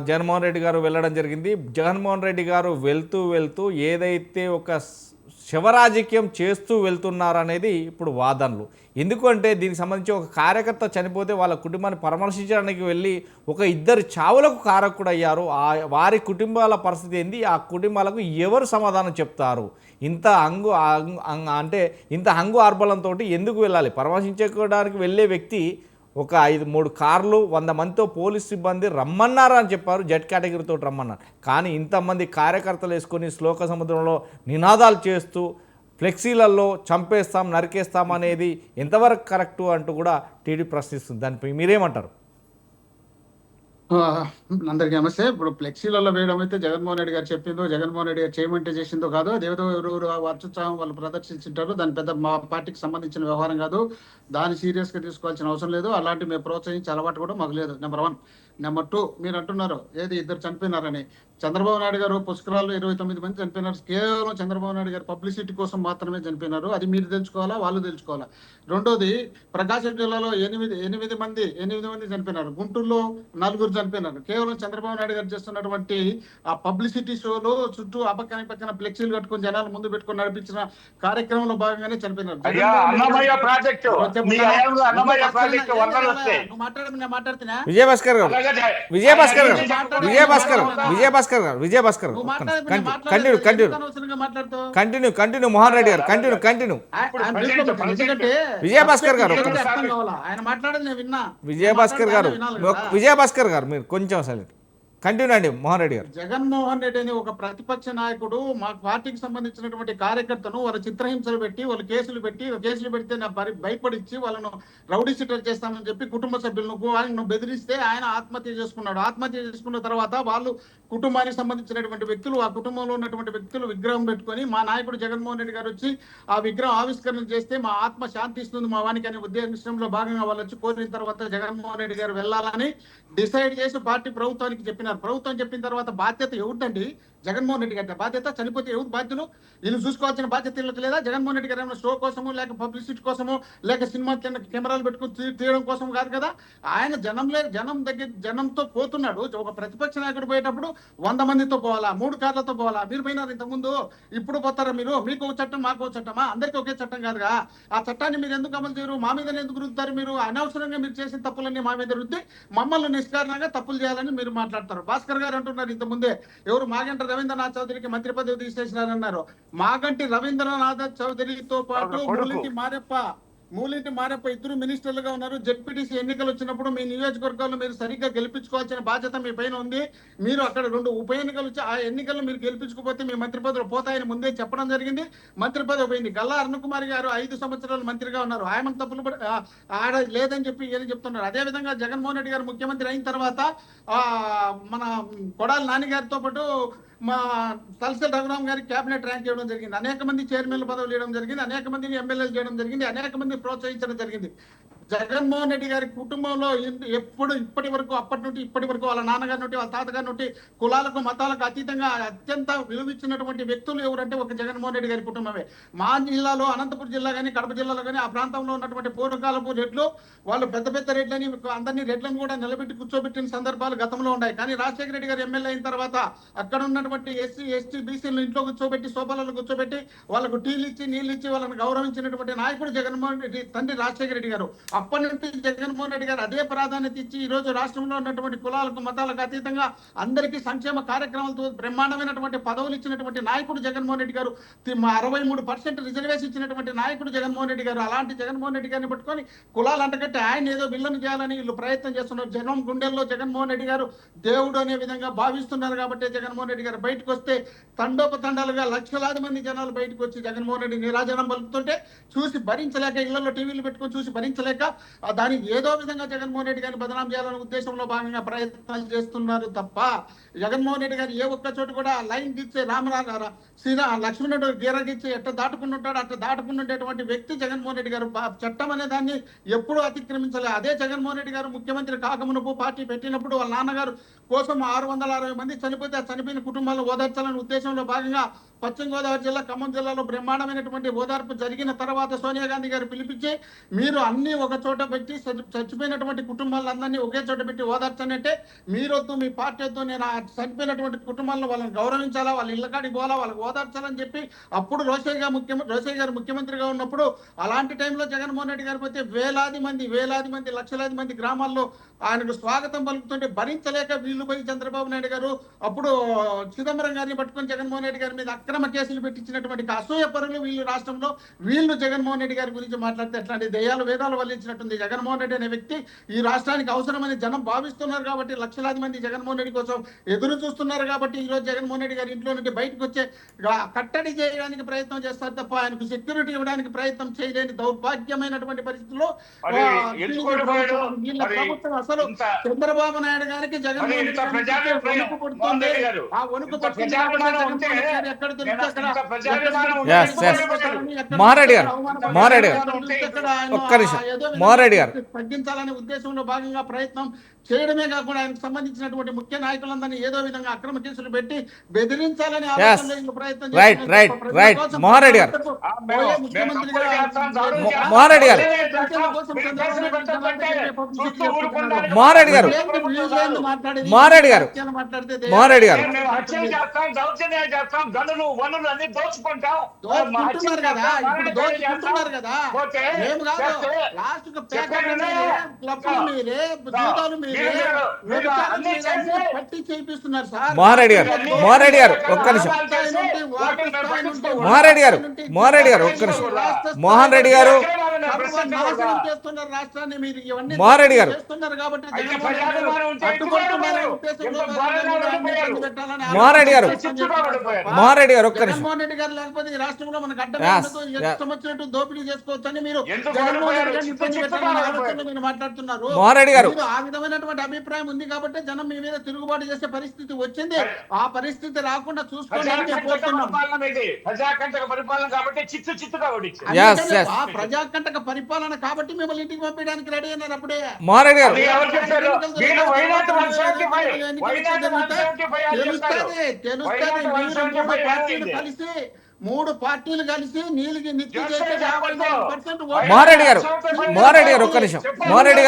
[SPEAKER 1] జగన్మోహన్ రెడ్డి గారు వెళ్ళడం జరిగింది, జగన్మోహన్ రెడ్డి గారు వెళ్తూ ఏదైతే ఒక శివరాజకీయం చేస్తూ వెళ్తున్నారనేది ఇప్పుడు వాదనలు. ఎందుకంటే దీనికి సంబంధించి ఒక కార్యకర్త చనిపోతే వాళ్ళ కుటుంబాన్ని పరామర్శించడానికి వెళ్ళి ఒక ఇద్దరు చావులకు కారకుడు అయ్యారు. వారి కుటుంబాల పరిస్థితి ఏంది, ఆ కుటుంబాలకు ఎవరు సమాధానం చెప్తారు? ఇంత అంటే ఇంత హంగు ఆర్బలంతో ఎందుకు వెళ్ళాలి? పరామర్శించుకోవడానికి వెళ్ళే వ్యక్తి ఒక 3 కార్లు 100 మందితో పోలీస్ సిబ్బంది రమ్మన్నారు అని చెప్పారు, జెడ్ కేటగిరీతో రమ్మన్నారు. కానీ ఇంతమంది కార్యకర్తలు వేసుకొని శ్లోక సముద్రంలో నినాదాలు చేస్తూ ఫ్లెక్సీలలో చంపేస్తాం నరికేస్తాం అనేది ఎంతవరకు కరెక్టు అంటూ కూడా టీడీ ప్రశ్నిస్తుంది. దానిపై మీరేమంటారు?
[SPEAKER 5] అందరికీ నమస్తే. ఇప్పుడు ఫ్లెక్సీలలో వేయడం అయితే జగన్మోహన్ రెడ్డి గారు చెప్పిందో, జగన్మోహన్ రెడ్డి గారు చేయమంటే చేసిందో కాదు, అదేదో ఎవరు అత్యుత్సాహం వాళ్ళు ప్రదర్శించుంటారు. దాని పెద్ద మా పార్టీకి సంబంధించిన వ్యవహారం కాదు, దాన్ని సీరియస్ గా తీసుకోవాల్సిన అవసరం లేదు. అలాంటి మేము ప్రోత్సహించే అలవాటు కూడా మాకు లేదు. నెంబర్ 1. నెంబర్ 2, మీరు అంటున్నారు ఏది ఇద్దరు చనిపోయినారని. చంద్రబాబు నాయుడు గారు పుష్కరాల్లో 29 మంది చనిపోయినారు. కేవలం చంద్రబాబు నాయుడు గారు పబ్లిసిటీ కోసం మాత్రమే చనిపోయినారు. అది మీరు తెలుసుకోవాలా, వాళ్ళు తెలుసుకోవాలా. రెండోది, ప్రకాశం జిల్లాలో 8 మంది చనిపోయినారు. గుంటూరులో 4 చనిపోయినారు. కేవలం చంద్రబాబు నాయుడు గారు చేస్తున్నటువంటి ఆ పబ్లిసిటీ షోలో చుట్టూ పక్కన ఫ్లెక్సీలు కట్టుకొని జనాలు ముందు పెట్టుకొని నడిపించిన కార్యక్రమంలో భాగంగానే చనిపోయినారు.
[SPEAKER 3] అయ్యా, అన్నమయ్య ప్రాజెక్టు మీ హయాంలో అన్నమయ్య ప్రాజెక్టు వందలు వస్తాయి.
[SPEAKER 5] నువ్వు మాట్లాడుతున్నా
[SPEAKER 1] విజయభాస్కర్ గారు, విజయభాస్కర్ గారు, కంటిన్యూ మోహన్ రెడ్డి గారు, కంటిన్యూ విజయభాస్కర్ గారు,
[SPEAKER 5] ఆయన మాట్లాడేది నేను విన్నా.
[SPEAKER 1] విజయభాస్కర్ గారు మీరు కొంచెం సైలెంట్. కంటిన్యూ అండి మోహన్ రెడ్డి గారు.
[SPEAKER 5] జగన్మోహన్ రెడ్డి అని ఒక ప్రతిపక్ష నాయకుడు మా పార్టీకి సంబంధించినటువంటి కార్యకర్తను వాళ్ళ చిత్రహింసలు పెట్టి, వాళ్ళు కేసులు పెడితే నా భయపడిచ్చి వాళ్ళను రౌడీ షీటర్ చేస్తామని చెప్పి కుటుంబ సభ్యులను ఆయనను బెదిరిస్తే ఆయన ఆత్మహత్య చేసుకున్నాడు. ఆత్మహత్య చేసుకున్న తర్వాత వాళ్ళు కుటుంబానికి సంబంధించినటువంటి వ్యక్తులు, ఆ కుటుంబంలో ఉన్నటువంటి వ్యక్తులు విగ్రహం పెట్టుకొని మా నాయకుడు జగన్మోహన్ రెడ్డి గారు వచ్చి ఆ విగ్రహం ఆవిష్కరణ చేస్తే మా ఆత్మ శాంతిస్తుంది మా వానికి అనే ఉద్దేశంలో భాగంగా వాళ్ళు వచ్చి కోరిన తర్వాత జగన్మోహన్ రెడ్డి గారు వెళ్ళాలని డిసైడ్ చేసి పార్టీ ప్రభుత్వానికి చెప్పినారు. ప్రభుత్వం చెప్పిన తర్వాత బాధ్యత ఎవరిదండి? జగన్మోహన్ రెడ్డి గారి బాధ్యత. చనిపోతే ఎవరు బాధ్యులు? వీళ్ళు చూసుకోవాల్సిన బాధ్యత వీళ్ళకి లేదా? జగన్మోహన్ రెడ్డి గారు ఏమైనా షో కోసమో, లేక పబ్లిసిటీ కోసమో, లేక సినిమా కెమెరాలు పెట్టుకుని తీయడం కోసం కాదు కదా. ఆయన జనంతో పోతున్నాడు. ఒక ప్రతిపక్ష నాయకుడు పోయేటప్పుడు 100 మందితో పోవాలా, 3 కార్లతో పోవాలా? మీరు పోయినారు ఇంతకుముందు, ఇప్పుడు పోతారా మీరు? మీకు ఒక చట్టం, మాకు ఒక చట్టమా? అందరికీ ఒకే చట్టం కాదుగా. ఆ చట్టాన్ని మీరు ఎందుకు అమలు చేయరు? మా మీద ఎందుకు రుద్దుతారు? మీరు అనవసరంగా మీరు చేసిన తప్పులన్నీ మా మీద రుద్ది మమ్మల్ని నిష్కారణంగా తప్పులు చేయాలని మీరు మాట్లాడతారు. భాస్కర్ గారు అంటున్నారు ఇంతకుముందే, ఎవరు మాగంటి రవీంద్రనాథ్ చౌదరికి మంత్రి పదవి తీసేసినారన్నారు. మాగంటి రవీంద్రనాథ్ చౌదరితో పాటు మూలింటి మారప్ప ఇద్దరు మినిస్టర్లుగా ఉన్నారు. జెడ్పీటీసీ ఎన్నికలు వచ్చినప్పుడు మీ నియోజకవర్గాల్లో మీరు సరిగ్గా గెలిపించుకోవాల్సిన బాధ్యత మీ పైన ఉంది. మీరు అక్కడ 2 ఉప ఎన్నికలు వచ్చి ఆ ఎన్నికల్లో మీరు గెలిపించుకోకపోతే మీ మంత్రి పదవులు పోతాయని ముందే చెప్పడం జరిగింది. మంత్రి పదవి పోయింది. గల్లా అరుణకుమారి గారు 5 సంవత్సరాలు మంత్రిగా ఉన్నారు. ఆయన తప్పులు ఆడ లేదని చెప్పి ఏం చెప్తున్నారు. అదేవిధంగా జగన్మోహన్ రెడ్డి గారు ముఖ్యమంత్రి అయిన తర్వాత మన కొడాలి నాని గారితో పాటు మా తలసాని రఘురామ్ గారికి క్యాబినెట్ ర్యాంక్ ఇవ్వడం జరిగింది. అనేక మంది చైర్మన్ల పదవులు ఇవ్వడం జరిగింది. అనేక మందిని ఎమ్మెల్యేలు చేయడం జరిగింది. అనేక మంది ప్రోత్సహించడం జరిగింది. జగన్మోహన్ రెడ్డి గారి కుటుంబంలో ఇప్పటి వరకు వాళ్ళ నాన్నగారి నుండి, వాళ్ళ తాతగారి నుండి కులాలకు మతాలకు అతీతంగా అత్యంత విలువిచ్చినటువంటి వ్యక్తులు ఎవరంటే ఒక జగన్మోహన్ రెడ్డి గారి కుటుంబమే. మా జిల్లాలో, అనంతపురం జిల్లా కానీ, కడప జిల్లాలో కానీ, ఆ ప్రాంతంలో ఉన్నటువంటి పూర్వకాలపు రెడ్లు, వాళ్ళు పెద్ద రెడ్లని, అందరినీ రెడ్లను కూడా నిలబెట్టి కూర్చోబెట్టిన సందర్భాలు గతంలో ఉన్నాయి. కానీ రాజశేఖర రెడ్డి గారు ఎమ్మెల్యే అయిన తర్వాత అక్కడ ఉన్నటువంటి ఎస్సీ, ఎస్టీ, బీసీలను ఇంట్లో కూర్చోబెట్టి, సోపాలలో కూర్చోబెట్టి వాళ్ళకు టీలు ఇచ్చి, నీళ్ళు ఇచ్చి వాళ్ళని గౌరవించినటువంటి నాయకుడు జగన్మోహన్ రెడ్డి తండ్రి రాజశేఖర రెడ్డి గారు. అప్పటి నుంచి జగన్మోహన్ రెడ్డి గారు అదే ప్రాధాన్యత ఇచ్చి ఈ రోజు రాష్ట్రంలో ఉన్నటువంటి కులాలకు మతాలకు అతీతంగా అందరికీ సంక్షేమ కార్యక్రమాలతో బ్రహ్మాండమైనటువంటి పదవులు ఇచ్చినటువంటి నాయకుడు జగన్మోహన్ రెడ్డి గారు. 63% రిజర్వేషన్ ఇచ్చినటువంటి నాయకుడు జగన్మోహన్ రెడ్డి గారు. అలాంటి జగన్మోహన్ రెడ్డి గారిని పట్టుకొని కులాలు అంటగట్టి ఆయన ఏదో విల్లను చేయాలని వీళ్ళు ప్రయత్నం చేస్తున్నారు. జనం గుండెల్లో జగన్మోహన్ రెడ్డి గారు దేవుడు అనే విధంగా భావిస్తున్నారు. కాబట్టి జగన్మోహన్ రెడ్డి గారు బయటకు వస్తే తండోపతండాలుగా లక్షలాది మంది జనాలు బయటకు వచ్చి జగన్మోహన్ రెడ్డి నిరాజనం పలుకుతుంటే చూసి భరించలేక, ఇళ్లలో టీవీలు పెట్టుకొని చూసి భరించలేక విధంగా దానికి ఏదో విధంగా జగన్మోహన్ రెడ్డి గారిని బదనాం చేయాలనే ఉద్దేశంలో భాగంగా ప్రయత్నాలు చేస్తున్నారు తప్ప జగన్మోహన్ రెడ్డి గారు ఏ ఒక్క చోటు కూడా లైన్ గీచే లక్ష్మణుడు గీర గీచి ఎట్ట దాటుకుంటుంటాడు అట్లా దాటుకుంటుండేటువంటి వ్యక్తి జగన్మోహన్ రెడ్డి గారు. చట్టం అనే దాన్ని ఎప్పుడూ అతిక్రమించలే. అదే జగన్మోహన్ రెడ్డి గారు ముఖ్యమంత్రి కాకమునుపు పార్టీ పెట్టినప్పుడు వాళ్ళ నాన్నగారు కోసం 660 మంది చనిపోతే ఆ చనిపోయిన కుటుంబాలను ఓదార్చాలనే ఉద్దేశంలో భాగంగా పశ్చిమ గోదావరి జిల్లా ఖమ్మం జిల్లాలో బ్రహ్మాండమైనటువంటి ఓదార్పు జరిగిన తర్వాత సోనియా గాంధీ గారు పిలిపించి మీరు అన్ని ఒక చోట పెట్టి చచ్చిపోయినటువంటి కుటుంబాలందరినీ ఒకే చోట పెట్టి ఓదార్చనంటే మీరొద్దు మీ పార్టీ వద్దు, నేను ఆ చనిపోయినటువంటి కుటుంబాలను వాళ్ళని గౌరవించాలా, వాళ్ళ ఇళ్ళ కాడికి పోవాలా, వాళ్ళకి ఓదార్చాలని చెప్పి అప్పుడు రోషయ్య గారు ముఖ్యమంత్రిగా ఉన్నప్పుడు అలాంటి టైంలో జగన్మోహన్ రెడ్డి గారు పోతే వేలాది మంది లక్షలాది మంది గ్రామాల్లో ఆయనకు స్వాగతం పలుకుతుంటే భరించలేక వీళ్ళు పోయి చంద్రబాబు నాయుడు గారు అప్పుడు చిదంబరం గారిని పట్టుకొని జగన్మోహన్ రెడ్డి గారి మీద అక్రమ కేసులు పెట్టించినటువంటి అసూయ పరులు వీళ్ళు రాష్ట్రంలో. వీళ్ళు జగన్మోహన్ రెడ్డి గారి గురించి మాట్లాడితే అట్లాంటి దయ్యాలు వేదాలు వల్లించినట్టుంది. జగన్మోహన్ రెడ్డి అనే వ్యక్తి ఈ రాష్ట్రానికి అవసరమని జనం భావిస్తున్నారు కాబట్టి లక్షలాది మంది జగన్మోహన్ రెడ్డి కోసం ఎదురు చూస్తున్నారు కాబట్టి ఈ రోజు జగన్మోహన్ రెడ్డి గారి ఇంట్లో నుండి బయటకు వచ్చే కట్టడి చేయడానికి ప్రయత్నం చేస్తారు తప్ప ఆయనకు సెక్యూరిటీ ఇవ్వడానికి ప్రయత్నం చేయలేని దౌర్భాగ్యమైనటువంటి పరిస్థితుల్లో వీళ్ళ ప్రభుత్వం అసలు చంద్రబాబు నాయుడు గారికి జగన్మోహన్ రెడ్డి వణుకు పుడుతుంది. ఆ వణుకు తగ్గించాలనే ఉద్దేశంలో భాగంగా ప్రయత్నం చేయడమే కాకుండా ఆయనకు సంబంధించినటువంటి ముఖ్య నాయకులందరినీ ఏదో విధంగా అక్రమ కేసులు పెట్టి బెదిరించాలని ప్రయత్నం పట్టి చేపిస్తున్నారు సార్.
[SPEAKER 1] మోహన్ రెడ్డి గారు ఒక్క నిమిషం. మోహన్ రెడ్డి గారు ఒక్క నిమిషం. మోహన్ రెడ్డి గారు
[SPEAKER 5] చేస్తున్నారు రాష్ట్రాన్ని మీరు ఇవన్నీ
[SPEAKER 1] మోహన్ రెడ్డి గారు
[SPEAKER 5] చేస్తున్నారు కాబట్టి
[SPEAKER 1] మోహన్ రెడ్డి గారు ఒక్క నిమిషం.
[SPEAKER 5] జగన్మోహన్ రెడ్డి గారు లేకపోతే ఈ రాష్ట్రంలో మనకు అడ్డమే ఉండదు, ఇష్టం వచ్చినట్టు దోపిడీ చేసుకోవచ్చని మీరు జగన్మోహన్ రెడ్డి గారిని ఇబ్బంది పెట్టాలనే ఆలోచనలో మీరు మాట్లాడుతున్నారు.
[SPEAKER 1] మోహన్ రెడ్డి గారు
[SPEAKER 5] ఆ విధమైనటువంటి అభిప్రాయం ఉంది కాబట్టి జనం మీ మీద తిరుగుబాటు చేసే పరిస్థితి వచ్చింది. ఆ పరిస్థితి రాకుండా చూసుకోవడానికి
[SPEAKER 3] ప్రజాకంటక పరిపాలన కాబట్టి చిత్తుగా
[SPEAKER 5] ఆ ప్రజాకంటక పరిపాలన కాబట్టి మిమ్మల్ని ఇంటికి పంపించడానికి రెడీ అయినారు అప్పుడే.
[SPEAKER 1] మోహన్ రెడ్డి గారు
[SPEAKER 5] కలిసి 3 పార్టీలు కలిసి నీళ్ళకి నిత్యం చేస్తే 54%
[SPEAKER 1] మోహన్ రెడ్డి గారు ఒక్క నిమిషం. మోహన్ రెడ్డి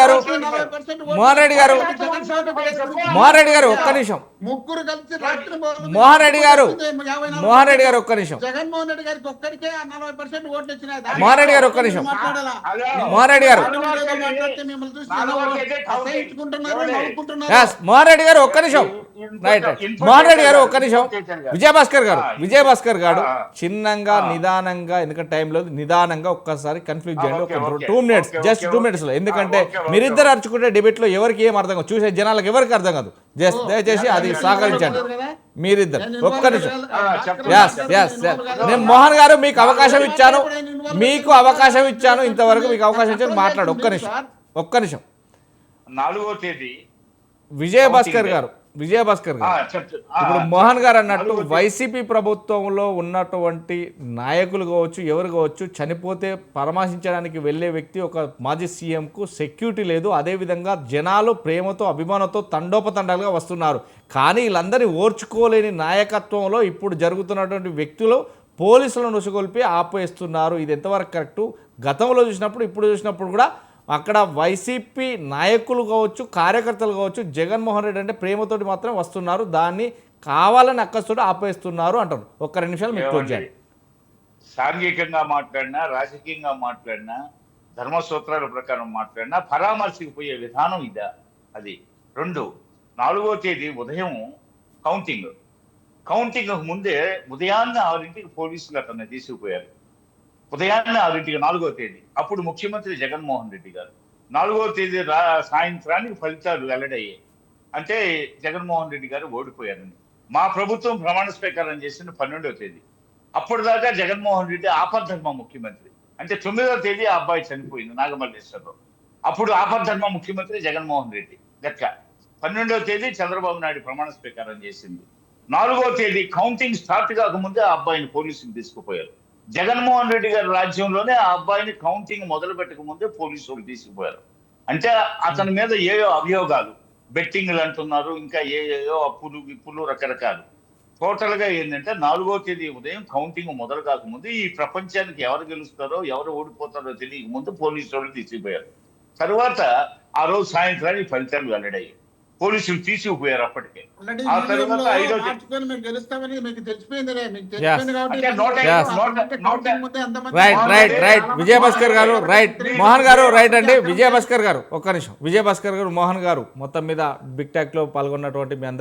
[SPEAKER 1] గారు ఒక్క నిమిషం.
[SPEAKER 5] ముగ్గురు కలిసి రాష్ట్రం
[SPEAKER 1] మోహన్ రెడ్డి గారు ఒక్క నిమిషం.
[SPEAKER 5] జగన్మోహన్ రెడ్డి గారికి ఒక్కడికే 40% ఓట్లు వచ్చినాయి.
[SPEAKER 1] మోహన్ రెడ్డి గారు ఒక్క నిమిషం.
[SPEAKER 5] మాట్లాడాలా?
[SPEAKER 1] మోహన్ రెడ్డి గారు
[SPEAKER 5] మాట్లాడితే మిమ్మల్ని చూసి అసహించుకుంటున్నారు, నవ్వుకుంటున్నారు.
[SPEAKER 1] మోహన్ రెడ్డి గారు ఒక్క నిమిషం. మోహన్ రెడ్డి గారు ఒక్క నిమిషం. విజయభాస్కర్ గారు చిన్నంగా నిదానంగా, ఎందుకంటే టైం లేదు, నిదానంగా ఒక్కసారి కన్ఫ్యూజ్ చేయండి. ఒక 2 minutes, జస్ట్ 2 minutes లో. ఎందుకంటే మీరిద్దరు అరుచుకుంటే డిబేట్ లో ఎవరికి ఏం అర్థం కాదు, చూసే జనాలకు ఎవరికి అర్థం కాదు. దయచేసి అది సహకరించండి మీరిద్దరు. ఒక్క నిమిషం. నేను మోహన్ గారు మీకు అవకాశం ఇచ్చాను, ఇంతవరకు మీకు అవకాశం ఇచ్చాను, మాట్లాడు. ఒక్క నిమిషం.
[SPEAKER 3] 4వ తేదీ
[SPEAKER 1] విజయభాస్కర్ గారు ఇప్పుడు మోహన్ గారు అన్నట్టు వైసీపీ ప్రభుత్వంలో ఉన్నటువంటి నాయకులు కావచ్చు, ఎవరు కావచ్చు, చనిపోతే పరామర్శించడానికి వెళ్ళే వ్యక్తి ఒక మాజీ సీఎంకు సెక్యూరిటీ లేదు. అదేవిధంగా జనాలు ప్రేమతో అభిమానంతో తండోపతండాలుగా వస్తున్నారు. కానీ వీళ్ళందరినీ ఓర్చుకోలేని నాయకత్వంలో ఇప్పుడు జరుగుతున్నటువంటి వ్యక్తులు పోలీసులను ఉసుగొల్పి ఆపేస్తున్నారు. ఇది ఎంతవరకు కరెక్టు? గతంలో చూసినప్పుడు, ఇప్పుడు చూసినప్పుడు కూడా అక్కడ వైసీపీ నాయకులు కావచ్చు, కార్యకర్తలు కావచ్చు, జగన్మోహన్ రెడ్డి అంటే ప్రేమతోటి మాత్రం వస్తున్నారు, దాన్ని కావాలని అక్కస్తోటి ఆపేస్తున్నారు అంటారు. ఒక్క 2 నిమిషాలు మీకు క్లోజ్ చేయండి.
[SPEAKER 3] సాంఘికంగా మాట్లాడినా, రాజకీయంగా మాట్లాడినా, ధర్మసూత్రాల ప్రకారం మాట్లాడినా పరామర్శకు పోయే విధానం ఇదా? అది 2. 4వ తేదీ ఉదయం కౌంటింగ్ ముందే ఉదయాన్నే 6ంటికి పోలీసులు అతన్ని తీసుకుపోయారు. ఉదయాన్నే 6ంటికి 4వ తేదీ. అప్పుడు ముఖ్యమంత్రి జగన్మోహన్ రెడ్డి గారు 4వ తేదీ సాయంత్రానికి ఫలితాలు వెల్లడయ్యాయి. అంటే జగన్మోహన్ రెడ్డి గారు ఓడిపోయారని మా ప్రభుత్వం ప్రమాణ స్వీకారం చేసిన 12వ తేదీ. అప్పటిదాకా జగన్మోహన్ రెడ్డి ఆపద్ధర్మ ముఖ్యమంత్రి. అంటే 9వ తేదీ ఆ అబ్బాయి చనిపోయింది, నాగమల్లేశ్వరరావు. అప్పుడు ఆపద్ధర్మ ముఖ్యమంత్రి జగన్మోహన్ రెడ్డి గట్ల 12వ తేదీ చంద్రబాబు నాయుడు ప్రమాణ స్వీకారం చేసింది. 4వ తేదీ కౌంటింగ్ స్టార్ట్ కాకముందే ఆ అబ్బాయిని పోలీసులు తీసుకుపోయారు. జగన్మోహన్ రెడ్డి గారి రాజ్యంలోనే ఆ అబ్బాయిని కౌంటింగ్ మొదలు పెట్టక ముందే పోలీసులు తీసుకుపోయారు. అంటే అతని మీద ఏయో అభియోగాలు, బెట్టింగ్లు అంటున్నారు, ఇంకా ఏయో అప్పులు గిప్పులు రకరకాలు. టోటల్ గా ఏంటంటే 4వ తేదీ ఉదయం కౌంటింగ్ మొదలు కాకముందు ఈ ప్రపంచానికి ఎవరు గెలుస్తారో ఎవరు ఓడిపోతారో తెలియక ముందు పోలీసు వాళ్ళు తీసుకుపోయారు. తర్వాత ఆ రోజు సాయంత్రానికి ఫలితాలు వెల్లడయ్యాయి. పోలీసులు తీసుకుపోయారు అప్పటికే.
[SPEAKER 5] ఆల్రెడీ
[SPEAKER 3] ఆ తర్వాత
[SPEAKER 5] ఈవీఎంలో
[SPEAKER 3] 5వ
[SPEAKER 5] మార్చుకొని మేము గెలుస్తామని మీకు తెలిసిపోయిందిలే. మీకు
[SPEAKER 1] Yes.
[SPEAKER 5] తెలిసిపోయింది కాబట్టి
[SPEAKER 3] అంటే నూట-
[SPEAKER 1] Yes.
[SPEAKER 5] కౌంటింగ్ ముందే అంతమంది
[SPEAKER 1] రైట్ విజయభాస్కర్ గారు, రైట్ మోహన్ గారు, రైట్ అండి. విజయభాస్కర్ గారు ఒక్క నిమిషం. విజయభాస్కర్ గారు, మోహన్ గారు మొత్తం మీద బిగ్ టాక్ లో పాల్గొన్నటువంటి మీ అందరికీ